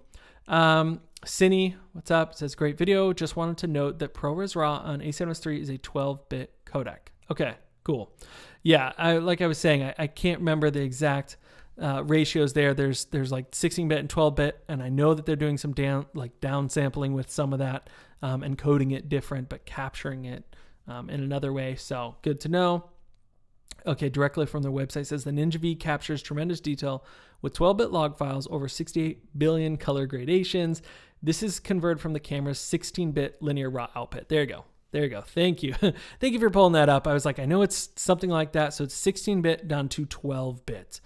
Cine, what's up? It says, great video. Just wanted to note that ProRes RAW on A7S III is a 12-bit codec. Okay, cool. Yeah, like I was saying, I can't remember the exact ratios there. There's like 16-bit and 12-bit, and I know that they're doing some down sampling with some of that, and coding it different, but capturing it in another way. So good to know. Okay, directly from their website says the Ninja V captures tremendous detail with 12-bit log files over 68 billion color gradations. This is converted from the camera's 16-bit linear raw output. There you go. There you go. Thank you. Thank you for pulling that up. I was like, I know it's something like that. So it's 16-bit down to 12-bit.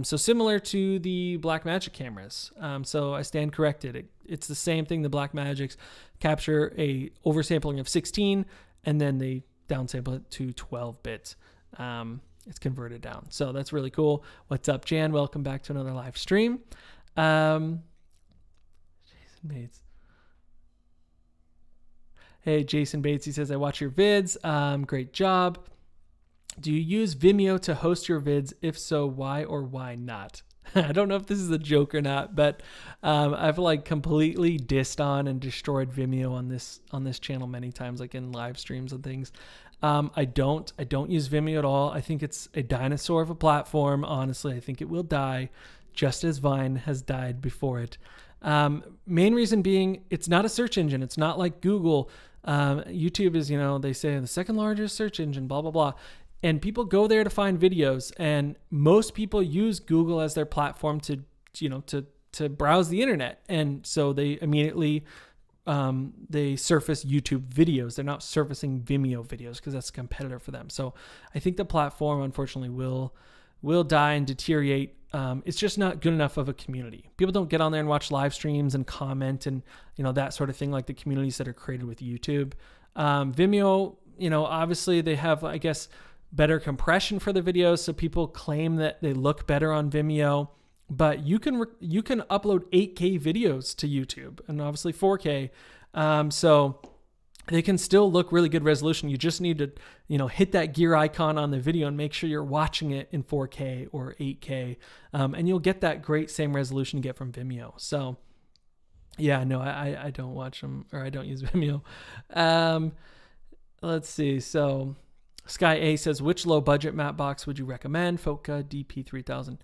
So similar to the Blackmagic cameras. So I stand corrected. It's the same thing. The Blackmagics capture a oversampling of 16, and then they downsample it to 12 bits. It's converted down. So that's really cool. What's up, Jan? Welcome back to another live stream. Jason Bates. Hey, Jason Bates. He says, I watch your vids. Great job. Do you use Vimeo to host your vids? If so, why or why not? I don't know if this is a joke or not, but I've like completely dissed on and destroyed Vimeo on this channel many times, like in live streams and things. I don't use Vimeo at all. I think it's a dinosaur of a platform. Honestly, I think it will die just as Vine has died before it. Main reason being it's not a search engine. It's not like Google. YouTube is, they say the second largest search engine, blah, blah, blah. And people go there to find videos, and most people use Google as their platform to browse the internet. And so they immediately, they surface YouTube videos. They're not surfacing Vimeo videos because that's a competitor for them. So I think the platform, unfortunately, will die and deteriorate. It's just not good enough of a community. People don't get on there and watch live streams and comment and, that sort of thing, like the communities that are created with YouTube. Vimeo, obviously they have, I guess, better compression for the videos. So people claim that they look better on Vimeo, but you can upload 8K videos to YouTube and obviously 4K. So they can still look really good resolution. You just need to, hit that gear icon on the video and make sure you're watching it in 4K or 8K. And you'll get that great same resolution you get from Vimeo. So yeah, no, I don't watch them, or I don't use Vimeo. Let's see. So Sky A says, which low budget matte box would you recommend? Foca DP3000.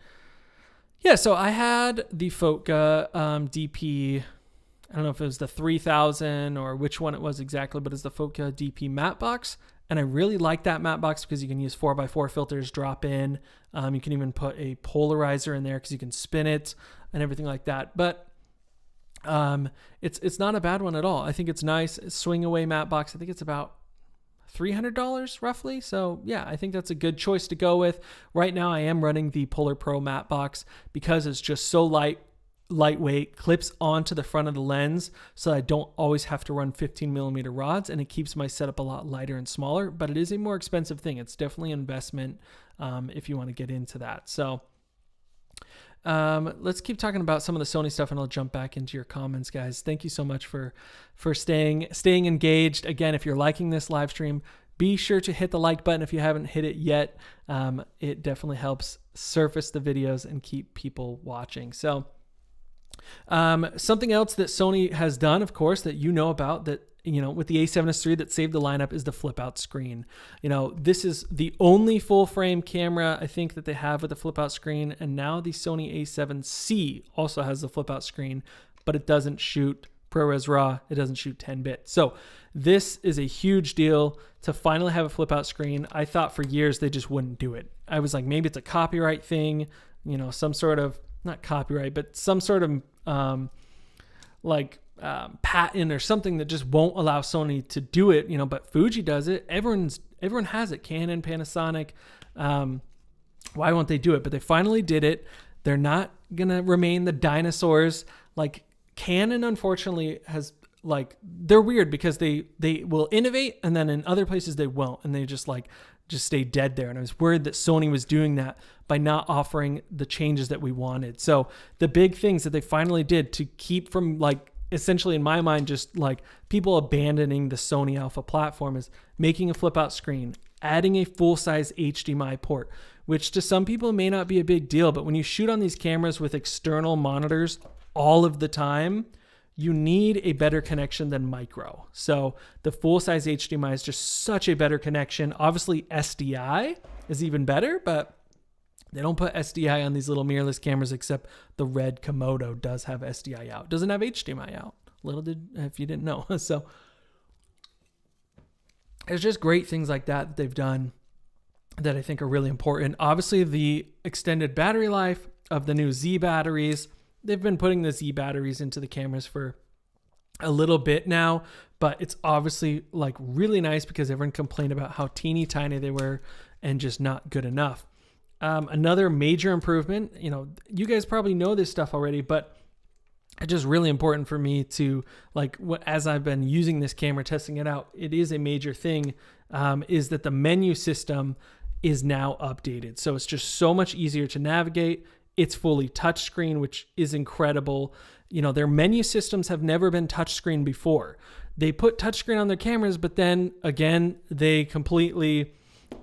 Yeah. So I had the Foca, DP, I don't know if it was the 3000 or which one it was exactly, but it's the Foca DP matte box. And I really like that matte box because you can use 4x4 filters, drop in. You can even put a polarizer in there because you can spin it and everything like that. But it's not a bad one at all. I think it's nice. Swing away matte box. I think it's about $300 roughly. So yeah, I think that's a good choice to go with. Right now I am running the Polar Pro matte box because it's just so lightweight, clips onto the front of the lens, so I don't always have to run 15mm rods, and it keeps my setup a lot lighter and smaller, but it is a more expensive thing. It's definitely an investment if you want to get into that. So let's keep talking about some of the Sony stuff, and I'll jump back into your comments, guys. Thank you so much for staying engaged. Again, if you're liking this live stream, be sure to hit the like button if you haven't hit it yet. It definitely helps surface the videos and keep people watching. So something else that Sony has done, of course, that about, that with the a7S III that saved the lineup, is the flip out screen. This is the only full frame camera I think that they have with the flip out screen, and now the Sony a7C also has the flip out screen, but it doesn't shoot ProRes RAW. It doesn't shoot 10-bit. So this is a huge deal to finally have a flip out screen. I thought for years they just wouldn't do it. I was like, maybe it's a copyright thing, some sort of, not copyright, but some sort of patent or something that just won't allow Sony to do it, but Fuji does it. Everyone has it. Canon, Panasonic. Why won't they do it? But they finally did it. They're not going to remain the dinosaurs. Like Canon, unfortunately, has they're weird because they will innovate, and then in other places they won't, and they just stay dead there. And I was worried that Sony was doing that by not offering the changes that we wanted. So the big things that they finally did to keep from essentially in my mind, just people abandoning the Sony Alpha platform, is making a flip out screen, adding a full size HDMI port, which to some people may not be a big deal, but when you shoot on these cameras with external monitors all of the time, you need a better connection than micro. So the full-size HDMI is just such a better connection. Obviously, SDI is even better, but They don't put SDI on these little mirrorless cameras, except the Red Komodo does have SDI out. Doesn't have HDMI out. Little did, if you didn't know. So it's just great things like that they've done that I think are really important. Obviously, the extended battery life of the new Z batteries. They've been putting the Z batteries into the cameras for a little bit now, but it's obviously like really nice because everyone complained about how teeny tiny they were and just not good enough. Another major improvement, you know, you guys probably know this stuff already, but it's just really important for me to, like, as I've been using this camera, testing it out, it is a major thing, is that the menu system is now updated. So it's just so much easier to navigate. It's fully touchscreen, which is incredible. You know, their menu systems have never been touchscreen before. They put touchscreen on their cameras, but then again, they completely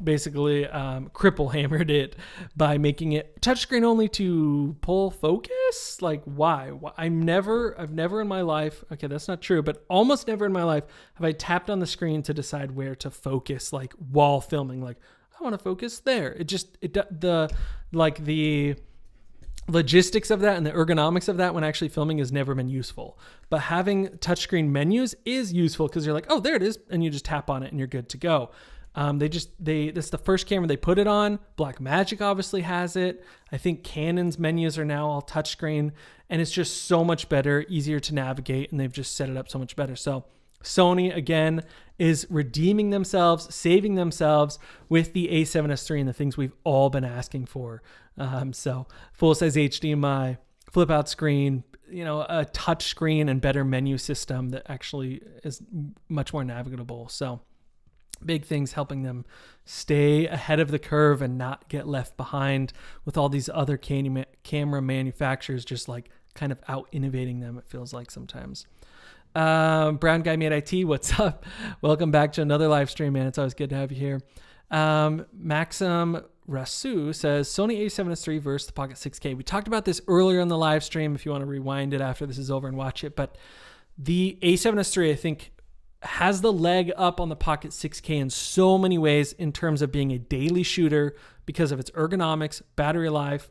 basically cripple hammered it by making it touchscreen only to pull focus. Like, why? I've never in my life, okay, that's not true, but almost never in my life have I tapped on the screen to decide where to focus, like while filming. Like, I want to focus there. The logistics of that and the ergonomics of that when actually filming has never been useful. But having touchscreen menus is useful because you're like, oh, there it is, and you just tap on it and you're good to go. That's the first camera they put it on. Blackmagic obviously has it. I think Canon's menus are now all touchscreen, and it's just so much better, easier to navigate, and they've just set it up so much better. So Sony, again, is redeeming themselves, saving themselves with the a7S III and the things we've all been asking for. So full-size HDMI, flip-out screen, you know, a touch screen and better menu system that actually is much more navigable. So big things helping them stay ahead of the curve and not get left behind with all these other camera manufacturers just like kind of out innovating them, it feels like sometimes. Brown Guy Made IT, what's up? Welcome back to another live stream, man. It's always good to have you here. Maxim Rasu says Sony a7S III versus the Pocket 6K. We talked about this earlier in the live stream if you want to rewind it after this is over and watch it, but the a7S III, I think, has the leg up on the Pocket 6K in so many ways in terms of being a daily shooter because of its ergonomics, battery life,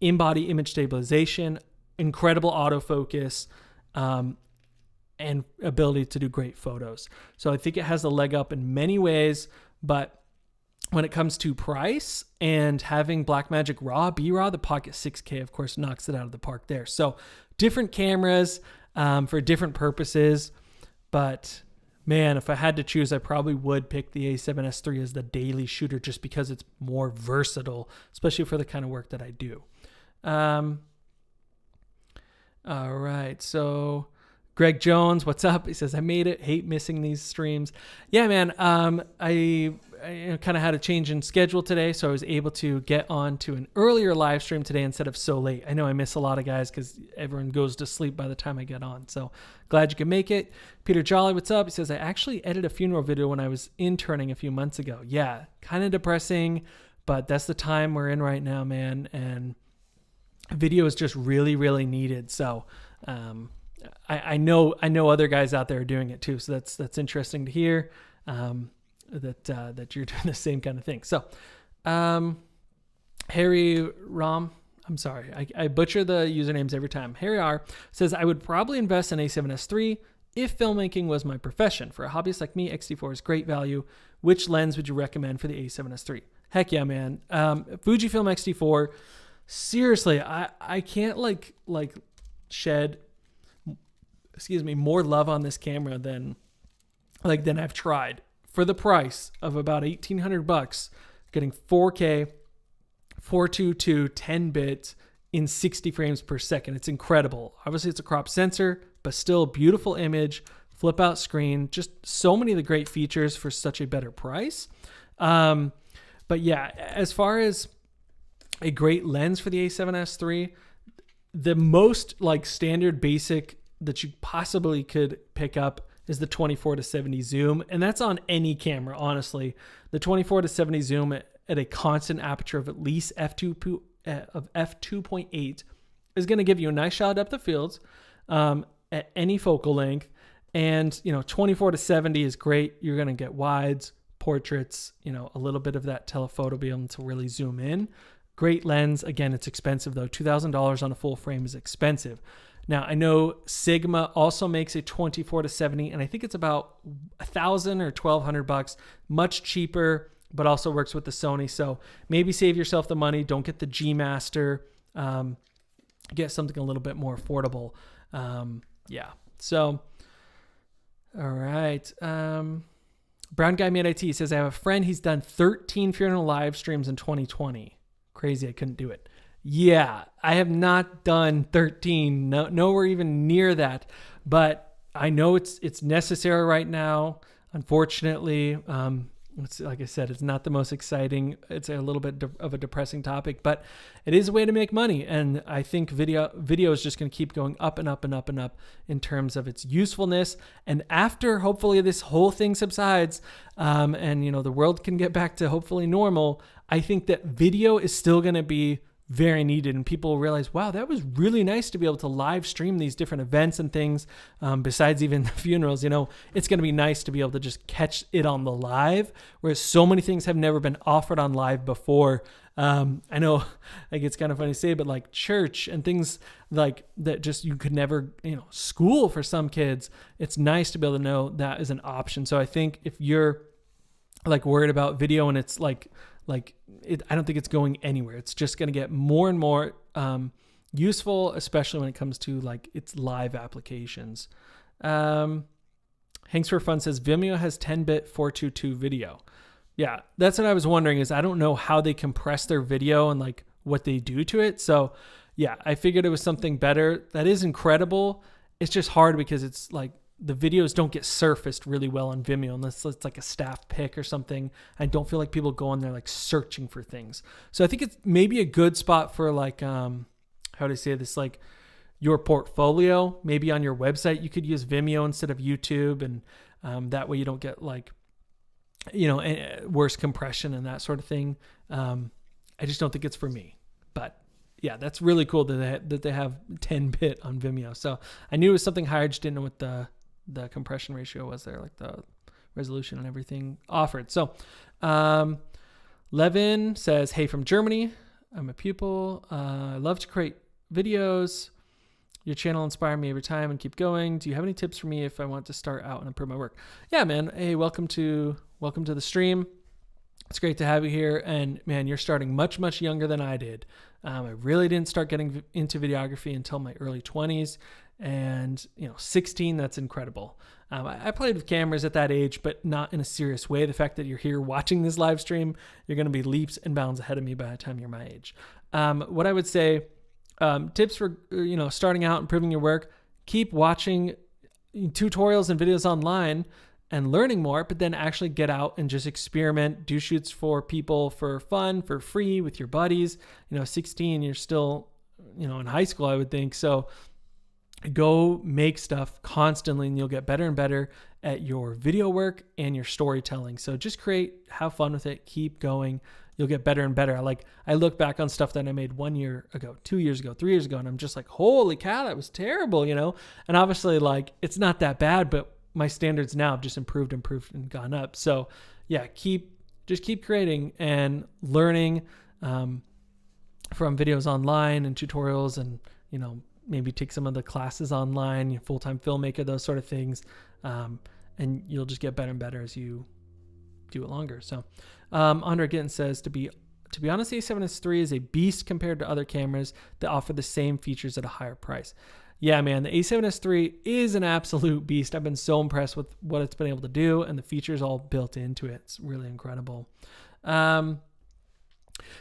in-body image stabilization, incredible autofocus, and ability to do great photos. So I think it has the leg up in many ways, but when it comes to price and having Blackmagic RAW, B-RAW, the Pocket 6K, of course, knocks it out of the park there. So different cameras for different purposes. But man, if I had to choose, I probably would pick the a7S III as the daily shooter just because it's more versatile, especially for the kind of work that I do. All right. So Greg Jones, what's up? He says, I made it. Hate missing these streams. Yeah, man. I kind of had a change in schedule today, so I was able to get on to an earlier live stream today instead of so late. I know I miss a lot of guys because everyone goes to sleep by the time I get on. So glad you could make it. Peter Jolly, what's up? He says, I actually edited a funeral video when I was interning a few months ago. Yeah, kind of depressing, but that's the time we're in right now, man. And video is just really, really needed. So I know other guys out there are doing it too. So that's interesting to hear. That you're doing the same kind of thing. So, Harry Rom, I'm sorry, I butcher the usernames every time. Harry R says, I would probably invest in a7S III if filmmaking was my profession. For a hobbyist like me, X-T4 is great value. Which lens would you recommend for the a7S III? Heck yeah, man. Fujifilm X-T4. Seriously, I can't like shed, more love on this camera than I've tried. For the price of about $1,800, getting 4K, 422, 10-bit in 60 frames per second. It's incredible. Obviously, it's a crop sensor, but still beautiful image, flip out screen, just so many of the great features for such a better price. But yeah, as far as a great lens for the a7S III, the most standard basic that you possibly could pick up is the 24-70 zoom. And that's on any camera, honestly. The 24-70 zoom at a constant aperture of at least f2.8 is going to give you a nice shot of depth of fields at any focal length. And 24-70 is great. You're going to get wides, portraits, you know, a little bit of that telephoto, be able to really zoom in. Great lens. Again, it's expensive though. $2,000 on a full frame is expensive. Now, I know Sigma also makes a 24-70, and I think it's about $1,000 or $1,200, much cheaper, but also works with the Sony. So maybe save yourself the money. Don't get the G Master. Get something a little bit more affordable. Yeah. So, all right. Brown Guy Made IT says, I have a friend. He's done 13 funeral live streams in 2020. Crazy. I couldn't do it. Yeah, I have not done 13. Nowhere even near that. But I know it's necessary right now. Unfortunately, it's, like I said, it's not the most exciting. It's a little bit of a depressing topic, but it is a way to make money. And I think video is just going to keep going up and up and up and up in terms of its usefulness. And after hopefully this whole thing subsides, and you know the world can get back to hopefully normal, I think that video is still going to be very needed, and people realize, wow, that was really nice to be able to live stream these different events and things. Besides even the funerals, you know, it's going to be nice to be able to just catch it on the live, whereas so many things have never been offered on live before. I know, like, it's kind of funny to say, but like church and things like that, just you could never, you know, school for some kids. It's nice to be able to know that is an option. So I think if you're like worried about video and it's like it, I don't think it's going anywhere. It's just going to get more and more useful, especially when it comes to like its live applications. Hanks for Fun says Vimeo has 10-bit 422 video. Yeah, that's what I was wondering, is I don't know how they compress their video and like what they do to it. So yeah, I figured it was something better. That is incredible. It's just hard because it's like the videos don't get surfaced really well on Vimeo unless it's like a staff pick or something. I don't feel like people go on there like searching for things. So I think it's maybe a good spot for like, how do I say this? Like your portfolio, maybe on your website, you could use Vimeo instead of YouTube. And that way you don't get like, you know, worse compression and that sort of thing. I just don't think it's for me, but yeah, that's really cool that they have 10-bit on Vimeo. So I knew it was something higher. I just didn't know what the compression ratio was there, like the resolution and everything offered. So Levin says, hey, from Germany, I'm a pupil. I love to create videos. Your channel inspired me every time and keep going. Do you have any tips for me if I want to start out and improve my work? Yeah, man. Hey, welcome to the stream. It's great to have you here. And man, you're starting much, much younger than I did. I really didn't start getting into videography until my early 20s. And, you know, 16, that's incredible. I played with cameras at that age, but not in a serious way. The fact that you're here watching this live stream, you're going to be leaps and bounds ahead of me by the time you're my age. What I would say, tips for, you know, starting out, improving your work, keep watching tutorials and videos online and learning more, but then actually get out and just experiment, do shoots for people for fun, for free with your buddies. You know, 16, you're still, you know, in high school, I would think. So go make stuff constantly and you'll get better and better at your video work and your storytelling. So just create, have fun with it, keep going. You'll get better and better. I look back on stuff that I made 1 year ago, 2 years ago, 3 years ago, and I'm just like, holy cow, that was terrible, you know? And obviously like, it's not that bad, but my standards now have just improved and gone up. So yeah, just keep creating and learning, from videos online and tutorials, and, you know, maybe take some of the classes online, full-time filmmaker, those sort of things. And you'll just get better and better as you do it longer. So, Andre Gittin says, to be honest, the a7S III is a beast compared to other cameras that offer the same features at a higher price. Yeah, man, the a7S III is an absolute beast. I've been so impressed with what it's been able to do and the features all built into it. It's really incredible.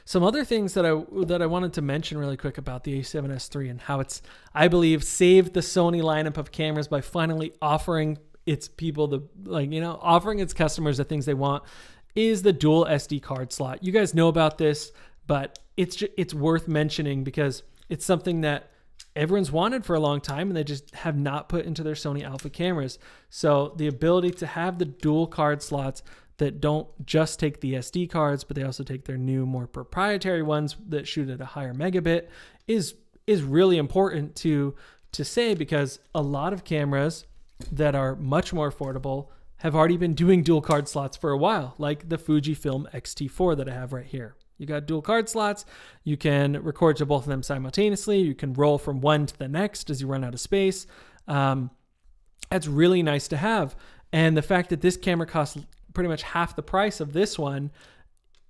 Some other things that I wanted to mention really quick about the a7S III and how it's, I believe, saved the Sony lineup of cameras by finally offering its people offering its customers the things they want, is the dual SD card slot. You guys know about this, but it's worth mentioning because it's something that everyone's wanted for a long time and they just have not put into their Sony Alpha cameras. So the ability to have the dual card slots that don't just take the SD cards, but they also take their new, more proprietary ones that shoot at a higher megabit is really important to say, because a lot of cameras that are much more affordable have already been doing dual card slots for a while, like the Fujifilm X-T4 that I have right here. You got dual card slots. You can record to both of them simultaneously. You can roll from one to the next as you run out of space. That's really nice to have. And the fact that this camera costs pretty much half the price of this one,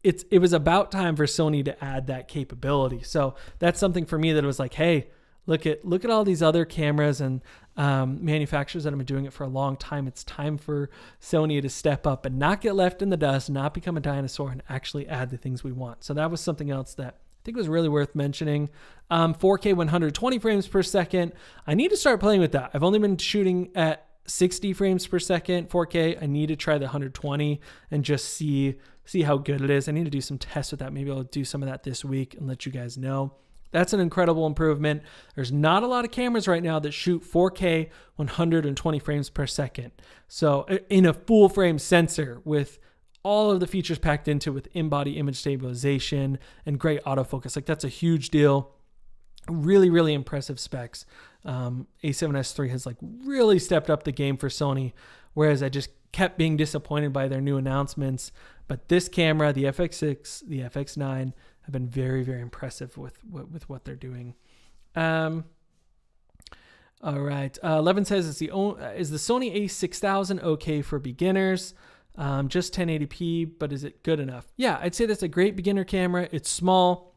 it was about time for Sony to add that capability. So that's something for me that was like, hey, look at all these other cameras and manufacturers that have been doing it for a long time. It's time for Sony to step up and not get left in the dust, not become a dinosaur, and actually add the things we want. So that was something else that I think was really worth mentioning. 4K 120 frames per second. I need to start playing with that. I've only been shooting at 60 frames per second, 4K. I need to try the 120 and just see how good it is. I need to do some tests with that. Maybe I'll do some of that this week and let you guys know. That's an incredible improvement. There's not a lot of cameras right now that shoot 4K 120 frames per second. So in a full frame sensor with all of the features packed into with in-body image stabilization and great autofocus. Like, that's a huge deal. Really, really impressive specs. A7S III has like really stepped up the game for Sony, whereas I just kept being disappointed by their new announcements. But this camera, the FX6, the FX9, have been very, very impressive with what they're doing. All right. Levin says, is the Sony a6000 okay for beginners? Just 1080p, but is it good enough? Yeah, I'd say that's a great beginner camera. It's small.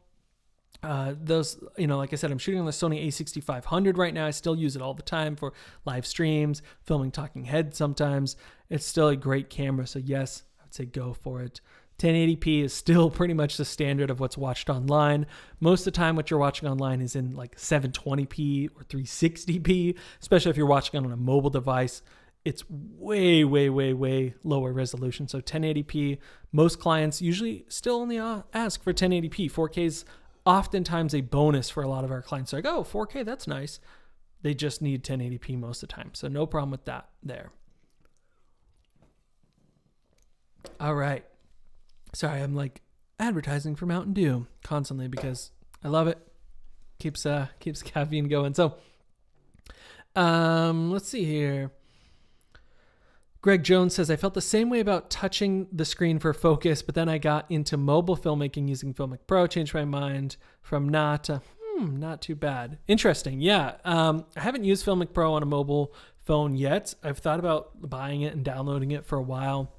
Those, like I said, I'm shooting on the Sony a6500 right now. I still use it all the time for live streams, filming talking heads sometimes. It's still a great camera. So yes, I would say go for it. 1080p is still pretty much the standard of what's watched online. Most of the time what you're watching online is in like 720p or 360p, especially if you're watching on a mobile device. It's way, way, way, way lower resolution. So 1080p, most clients usually still only ask for 1080p. 4K is oftentimes a bonus for a lot of our clients. They're like, oh, 4K, that's nice. They just need 1080p most of the time. So no problem with that there. All right. Sorry, I'm like advertising for Mountain Dew constantly because I love it. Keeps caffeine going. So let's see here. Greg Jones says, I felt the same way about touching the screen for focus, but then I got into mobile filmmaking using Filmic Pro, changed my mind from not to, not too bad. Interesting. Yeah. I haven't used Filmic Pro on a mobile phone yet. I've thought about buying it and downloading it for a while.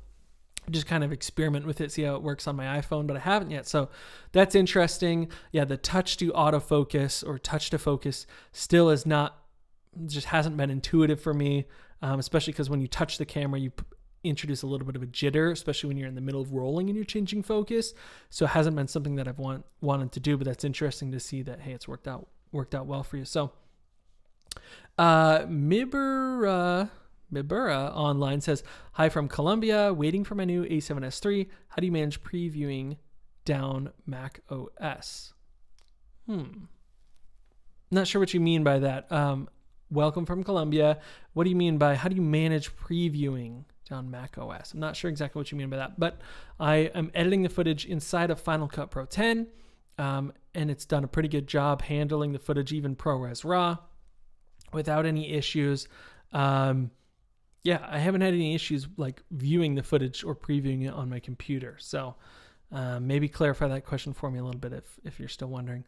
Just kind of experiment with it, see how it works on my iPhone, but I haven't yet. So that's interesting. Yeah, the touch to autofocus or touch to focus still is just hasn't been intuitive for me, especially because when you touch the camera, you introduce a little bit of a jitter, especially when you're in the middle of rolling and you're changing focus. So it hasn't been something that I've wanted to do, but that's interesting to see that, hey, it's worked out well for you. So Mibura online says, hi from Colombia, waiting for my new A7S III. How do you manage previewing down Mac OS? Not sure what you mean by that. Welcome from Colombia. What do you mean by how do you manage previewing down Mac OS? I'm not sure exactly what you mean by that, but I am editing the footage inside of Final Cut Pro 10, and it's done a pretty good job handling the footage, even ProRes RAW, without any issues. Yeah, I haven't had any issues like viewing the footage or previewing it on my computer. So maybe clarify that question for me a little bit if you're still wondering.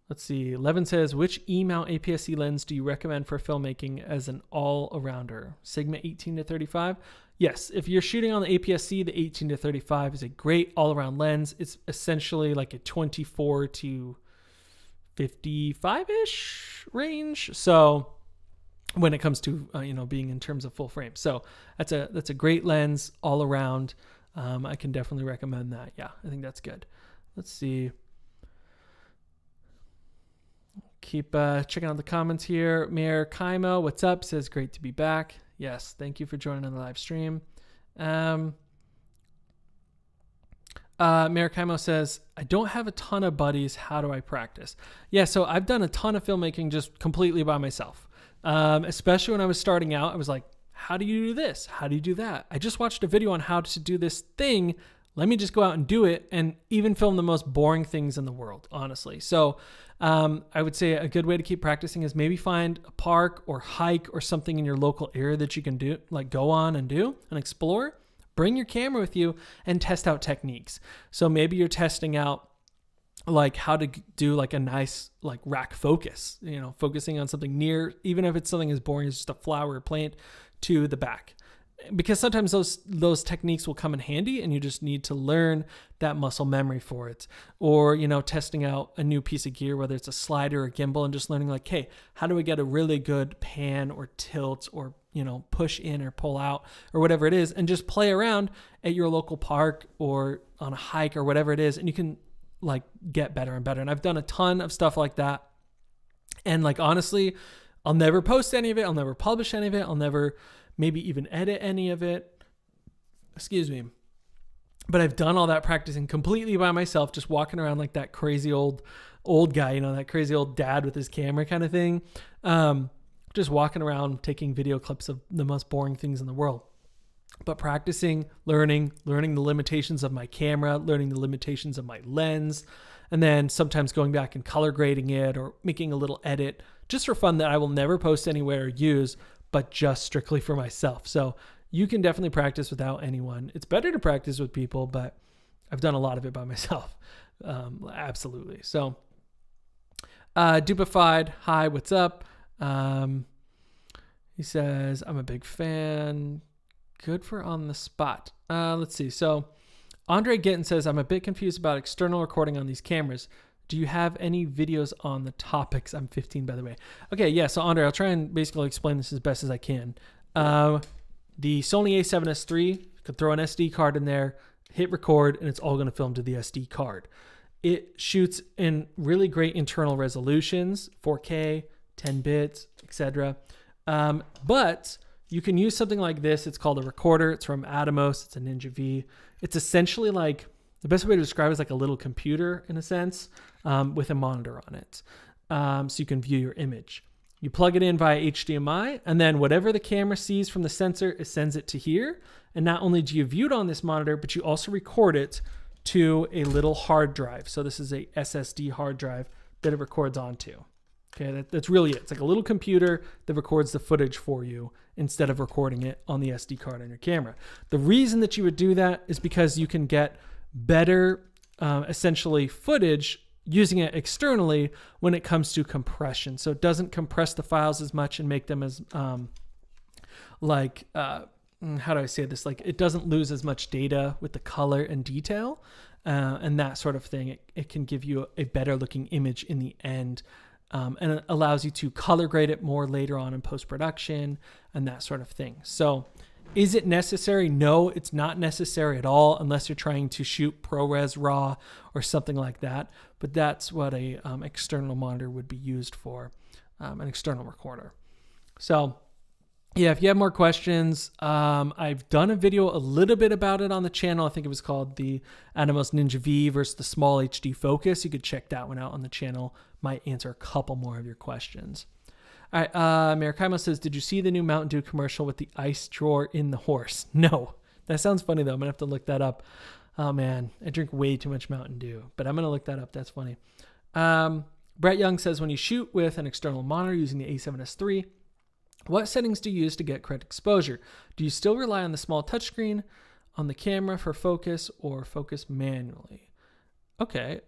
Let's see. Levin says, which E-mount APS-C lens do you recommend for filmmaking as an all-arounder? Sigma 18-35? Yes, if you're shooting on the APS-C, the 18-35 is a great all-around lens. It's essentially like a 24 to 55-ish range. So when it comes to being in terms of full frame, so that's a great lens all around. I can definitely recommend that. Yeah, I think that's good. Let's see. Keep checking out the comments here. Mayor Kaimo, what's up? Says great to be back. Yes, thank you for joining on the live stream. Mayor Kaimo says, I don't have a ton of buddies. How do I practice? Yeah, so I've done a ton of filmmaking just completely by myself. Especially when I was starting out, I was like, how do you do this? How do you do that? I just watched a video on how to do this thing let me just go out and do it and even film the most boring things in the world, honestly. So I would say a good way to keep practicing is maybe find a park or hike or something in your local area that you can do, like go on and do and explore. Bring your camera with you and test out techniques. So maybe you're testing out like how to do like a nice like rack focus, focusing on something near, even if it's something as boring as just a flower or plant, to the back. Because sometimes those techniques will come in handy and you just need to learn that muscle memory for it. Or, testing out a new piece of gear, whether it's a slider or a gimbal, and just learning like, hey, how do I get a really good pan or tilt or, push in or pull out or whatever it is, and just play around at your local park or on a hike or whatever it is. And you can like get better and better. And I've done a ton of stuff like that. And like, honestly, I'll never post any of it. I'll never publish any of it. I'll never maybe even edit any of it. Excuse me. But I've done all that practicing completely by myself, just walking around like that crazy old guy, that crazy old dad with his camera kind of thing. Just walking around taking video clips of the most boring things in the world. But practicing, learning the limitations of my camera, learning the limitations of my lens, and then sometimes going back and color grading it or making a little edit just for fun that I will never post anywhere or use, but just strictly for myself. So you can definitely practice without anyone. It's better to practice with people, but I've done a lot of it by myself. Absolutely. So Dupified, hi, what's up? He says, I'm a big fan. Good for on the spot. Let's see. So Andre Gittin says, I'm a bit confused about external recording on these cameras. Do you have any videos on the topics? I'm 15, by the way. Okay, yeah. So Andre, I'll try and basically explain this as best as I can. The Sony a7S III, you could throw an SD card in there, hit record, and it's all going to film to the SD card. It shoots in really great internal resolutions, 4K, 10 bits, etc. But you can use something like this. It's called a recorder. It's from Atomos. It's a Ninja V. It's essentially like, the best way to describe it is like a little computer in a sense, with a monitor on it. So you can view your image. You plug it in via HDMI, and then whatever the camera sees from the sensor, it sends it to here. And not only do you view it on this monitor, but you also record it to a little hard drive. So this is a SSD hard drive that it records onto. Okay, that's really it. It's like a little computer that records the footage for you instead of recording it on the SD card on your camera. The reason that you would do that is because you can get better, essentially, footage using it externally when it comes to compression. So it doesn't compress the files as much and make them as, how do I say this? Like, it doesn't lose as much data with the color and detail and that sort of thing. It can give you a better looking image in the end. And it allows you to color grade it more later on in post-production and that sort of thing. So is it necessary? No, it's not necessary at all unless you're trying to shoot ProRes RAW or something like that. But that's what a external monitor would be used for, an external recorder. So yeah, if you have more questions, I've done a video a little bit about it on the channel. I think it was called the Atomos Ninja V versus the small HD focus. You could check that one out on the channel. Might answer a couple more of your questions. All right, Marikaimo says, did you see the new Mountain Dew commercial with the ice drawer in the horse? No. That sounds funny, though. I'm going to have to look that up. Oh, man. I drink way too much Mountain Dew, but I'm going to look that up. That's funny. Brett Young says, when you shoot with an external monitor using the a7S III, what settings do you use to get correct exposure? Do you still rely on the small touchscreen on the camera for focus or focus manually? Okay.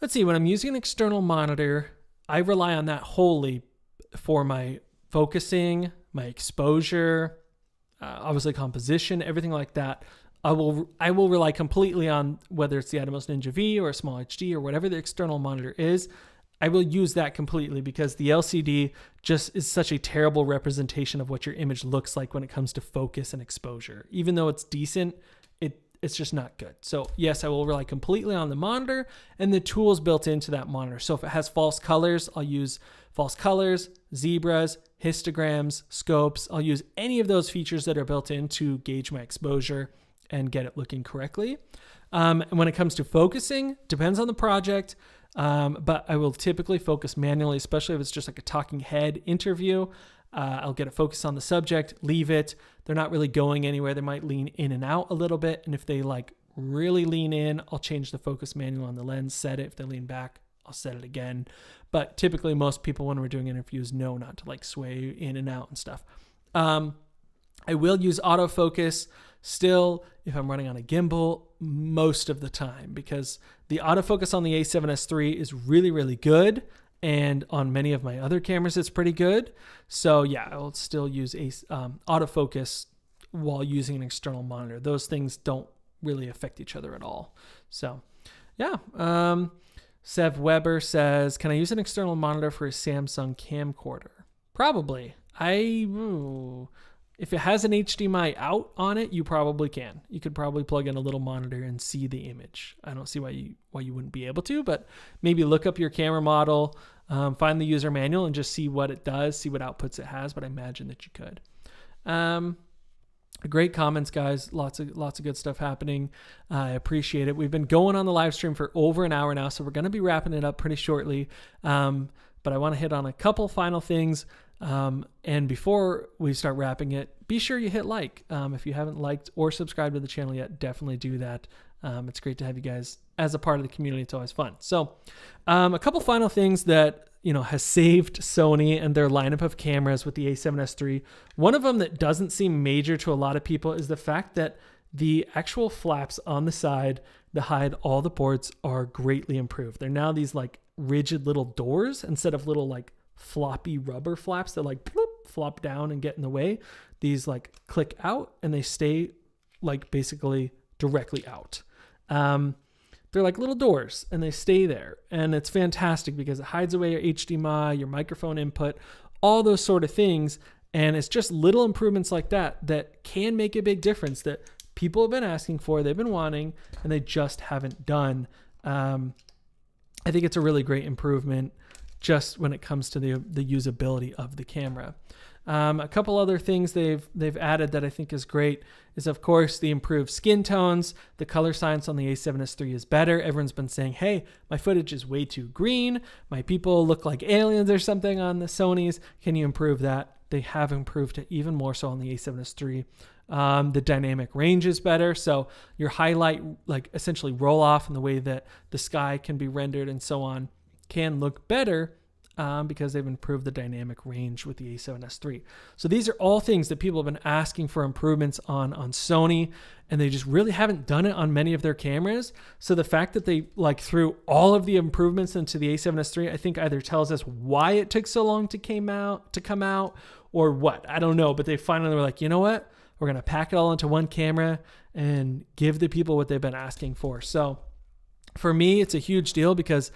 Let's see. When I'm using an external monitor, I rely on that wholly for my focusing, my exposure, obviously composition, everything like that. I will rely completely on whether it's the Atomos Ninja V or a small HD or whatever the external monitor is. I will use that completely because the LCD just is such a terrible representation of what your image looks like when it comes to focus and exposure. Even though it's decent, it's just not good. So yes, I will rely completely on the monitor and the tools built into that monitor. So if it has false colors, I'll use false colors, zebras, histograms, scopes. I'll use any of those features that are built in to gauge my exposure and get it looking correctly. And when it comes to focusing, depends on the project. But I will typically focus manually, especially if it's just like a talking head interview. I'll get a focus on the subject, leave it. They're not really going anywhere. They might lean in and out a little bit. And if they like really lean in, I'll change the focus manual on the lens, set it. If they lean back, I'll set it again. But typically most people when we're doing interviews know not to like sway in and out and stuff. I will use autofocus still if I'm running on a gimbal most of the time, because the autofocus on the a7S III is really, really good. And on many of my other cameras, it's pretty good. So yeah, I will still use autofocus while using an external monitor. Those things don't really affect each other at all. So yeah. Sev Weber says, can I use an external monitor for a Samsung camcorder? Probably. If it has an HDMI out on it, you probably can. You could probably plug in a little monitor and see the image. I don't see why you wouldn't be able to, but maybe look up your camera model, find the user manual and just see what it does, see what outputs it has, but I imagine that you could. Great comments, guys. Lots of good stuff happening. I appreciate it. We've been going on the live stream for over an hour now, so we're going to be wrapping it up pretty shortly. But I want to hit on a couple final things. And before we start wrapping it, be sure you hit like. If you haven't liked or subscribed to the channel yet, definitely do that. It's great to have you guys as a part of the community. It's always fun. So a couple final things that has saved Sony and their lineup of cameras with the a7S III. One of them that doesn't seem major to a lot of people is the fact that the actual flaps on the side that hide all the ports are greatly improved. They're now these like rigid little doors instead of little like floppy rubber flaps that like bloop, flop down and get in the way. These like click out and they stay like basically directly out. They're like little doors and they stay there, and it's fantastic because it hides away your HDMI, your microphone input, all those sort of things. And it's just little improvements like that that can make a big difference that people have been asking for, they've been wanting, and they just haven't done. I think it's a really great improvement just when it comes to the usability of the camera. A couple other things they've added that I think is great is, of course, the improved skin tones. The color science on the a7S III is better. Everyone's been saying, hey, my footage is way too green. My people look like aliens or something on the Sonys. Can you improve that? They have improved it even more so on the a7S III. The dynamic range is better. So your highlight, like essentially roll off and the way that the sky can be rendered and so on can look better because they've improved the dynamic range with the a7S III. So these are all things that people have been asking for improvements on Sony, and they just really haven't done it on many of their cameras. So the fact that they like threw all of the improvements into the a7S III, I think either tells us why it took so long to come out or what. I don't know, but they finally were like, you know what? We're going to pack it all into one camera and give the people what they've been asking for. So for me, it's a huge deal because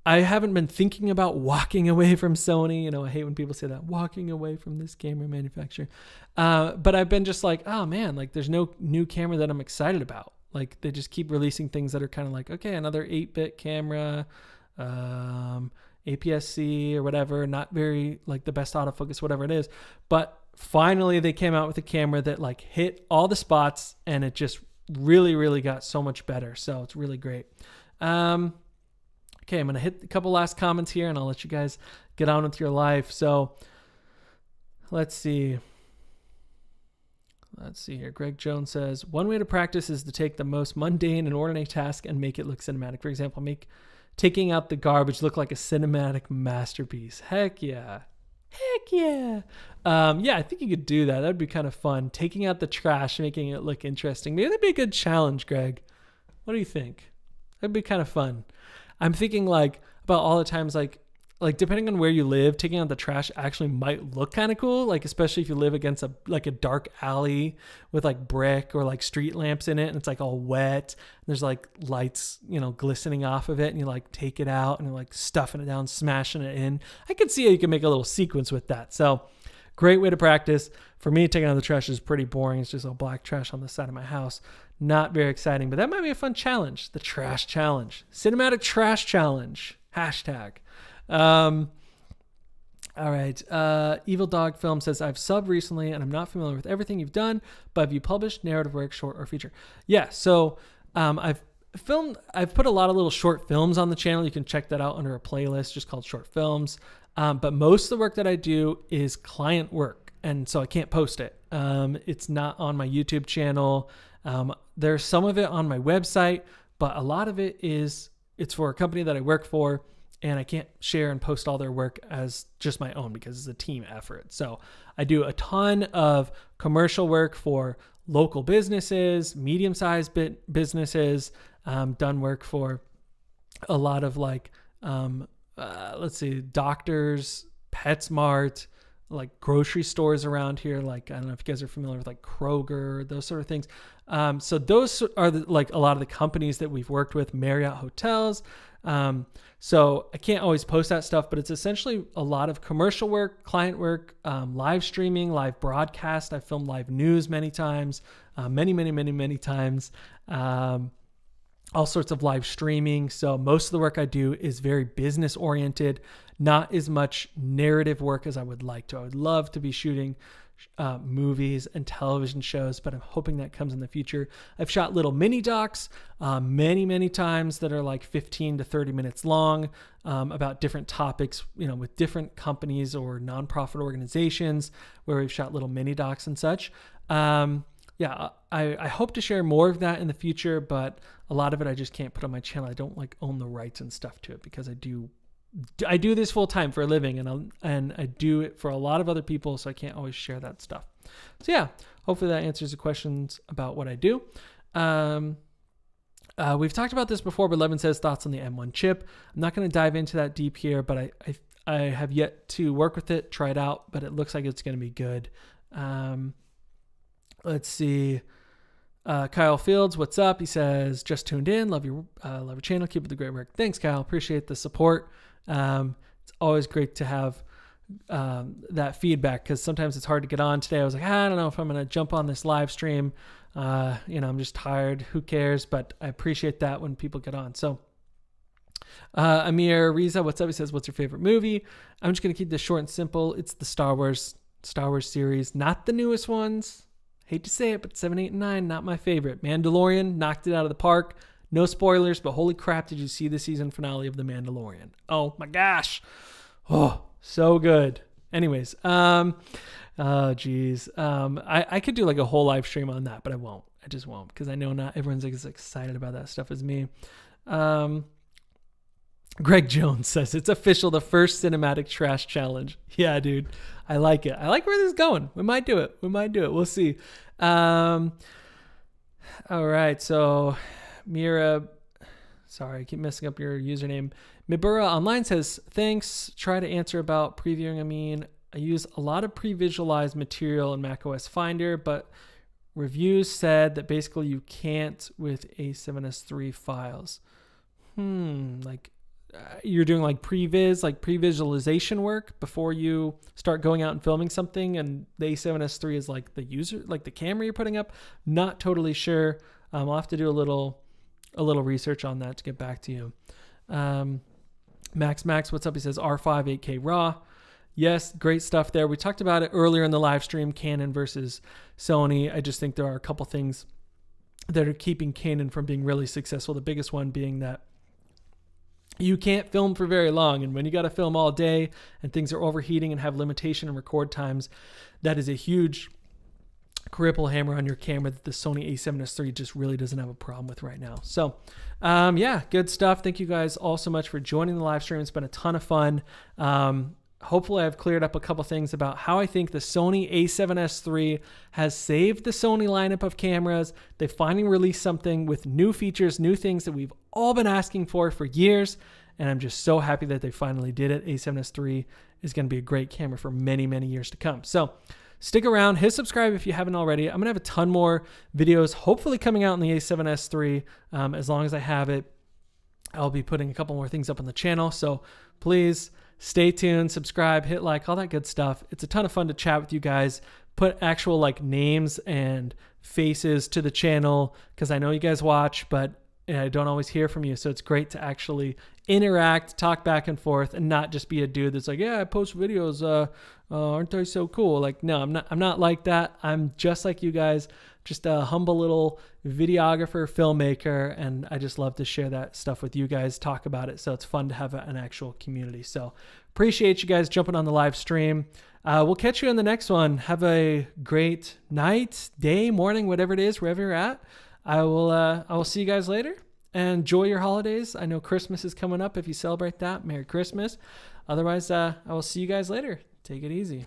I haven't been thinking about walking away from Sony. I hate when people say that, walking away from this camera manufacturer. But I've been just like, oh man, like there's no new camera that I'm excited about. Like they just keep releasing things that are kind of like, okay, another 8-bit camera, APS-C or whatever, not very like the best autofocus, whatever it is. But finally they came out with a camera that like hit all the spots and it just really, really got so much better. So it's really great. Okay, I'm going to hit a couple last comments here and I'll let you guys get on with your life. So let's see. Let's see here. Greg Jones says, one way to practice is to take the most mundane and ordinary task and make it look cinematic. For example, make taking out the garbage look like a cinematic masterpiece. Heck yeah. Heck yeah. Yeah, I think you could do that. That would be kind of fun. Taking out the trash, making it look interesting. Maybe that'd be a good challenge, Greg. What do you think? That'd be kind of fun. I'm thinking like about all the times like depending on where you live, taking out the trash actually might look kind of cool. Like especially if you live against a dark alley with like brick or like street lamps in it and it's like all wet. And there's like lights, glistening off of it and you like take it out and you're like stuffing it down, smashing it in. I could see how you can make a little sequence with that. So great way to practice. For me, taking out the trash is pretty boring. It's just all black trash on the side of my house. Not very exciting, but that might be a fun challenge. The trash challenge. Cinematic trash challenge. #. All right. Evil Dog Film says, I've subbed recently and I'm not familiar with everything you've done, but have you published narrative work, short or feature? Yeah. So, I've put a lot of little short films on the channel. You can check that out under a playlist just called short films. But most of the work that I do is client work, and so I can't post it. It's not on my YouTube channel. There's some of it on my website, but a lot of it's for a company that I work for, and I can't share and post all their work as just my own because it's a team effort. So I do a ton of commercial work for local businesses, medium-sized businesses, done work for a lot of like, doctors, PetSmart, like grocery stores around here. Like, I don't know if you guys are familiar with like Kroger, those sort of things. So those are like a lot of the companies that we've worked with, Marriott hotels. So I can't always post that stuff, but it's essentially a lot of commercial work, client work, live streaming, live broadcast. I've filmed live news many times, many times. All sorts of live streaming. So most of the work I do is very business oriented, not as much narrative work as I would like to. I would love to be shooting movies and television shows, but I'm hoping that comes in the future. I've shot little mini docs many times that are like 15 to 30 minutes long about different topics, with different companies or nonprofit organizations where we've shot little mini docs and such. I hope to share more of that in the future, but a lot of it I just can't put on my channel. I don't like own the rights and stuff to it because I do this full time for a living, and I do it for a lot of other people, so I can't always share that stuff. So yeah, hopefully that answers the questions about what I do. We've talked about this before, but Levin says thoughts on the M1 chip. I'm not going to dive into that deep here, but I have yet to work with it, try it out, but it looks like it's going to be good. Let's see. Kyle Fields, what's up? He says, just tuned in. Love your channel. Keep up the great work. Thanks, Kyle. Appreciate the support. It's always great to have that feedback because sometimes it's hard to get on. Today I was like, I don't know if I'm going to jump on this live stream. I'm just tired. Who cares? But I appreciate that when people get on. So Amir Riza, what's up? He says, what's your favorite movie? I'm just going to keep this short and simple. It's the Star Wars series, not the newest ones. Hate to say it, but 7, 8, and 9, not my favorite. Mandalorian knocked it out of the park. No spoilers, but holy crap, did you see the season finale of The Mandalorian? Oh my gosh. Oh, so good. Anyways, I could do like a whole live stream on that, but I won't. I just won't because I know not everyone's as excited about that stuff as me. Greg Jones says, it's official, the first cinematic trash challenge. Yeah, dude. I like it. I like where this is going. We might do it. We'll see. All right. So Mira, sorry, I keep messing up your username. Mibura Online says, thanks. Try to answer about previewing. I use a lot of pre-visualized material in macOS Finder, but reviews said that basically you can't with A7S III files. You're doing like pre-visualization work before you start going out and filming something, and the A7S III is like the user, like the camera you're putting up. Not totally sure. I'll have to do a little research on that to get back to you. Max, what's up? He says R5 8K RAW. Yes, great stuff there. We talked about it earlier in the live stream, Canon versus Sony. I just think there are a couple things that are keeping Canon from being really successful. The biggest one being that you can't film for very long. And when you got to film all day and things are overheating and have limitation in record times, that is a huge cripple hammer on your camera that the Sony A7S III just really doesn't have a problem with right now. So, good stuff. Thank you guys all so much for joining the live stream. It's been a ton of fun. Hopefully I've cleared up a couple things about how I think the Sony A7S III has saved the Sony lineup of cameras. They finally released something with new features, new things that we've all been asking for years. And I'm just so happy that they finally did it. A7S III is going to be a great camera for many, many years to come. So stick around, hit subscribe if you haven't already. I'm going to have a ton more videos hopefully coming out in the A7S III. As long as I have it, I'll be putting a couple more things up on the channel. So please stay tuned, subscribe, hit like, all that good stuff. It's a ton of fun to chat with you guys, put actual like names and faces to the channel because I know you guys watch, but I don't always hear from you. So it's great to actually interact, talk back and forth, and not just be a dude that's like, yeah, I post videos. Aren't I so cool? Like, no, I'm not like that. I'm just like you guys, just a humble little videographer, filmmaker. And I just love to share that stuff with you guys, talk about it. So it's fun to have an actual community. So appreciate you guys jumping on the live stream. We'll catch you in the next one. Have a great night, day, morning, whatever it is, wherever you're at. I will see you guys later, and enjoy your holidays. I know Christmas is coming up. If you celebrate that, Merry Christmas. Otherwise, I will see you guys later. Take it easy.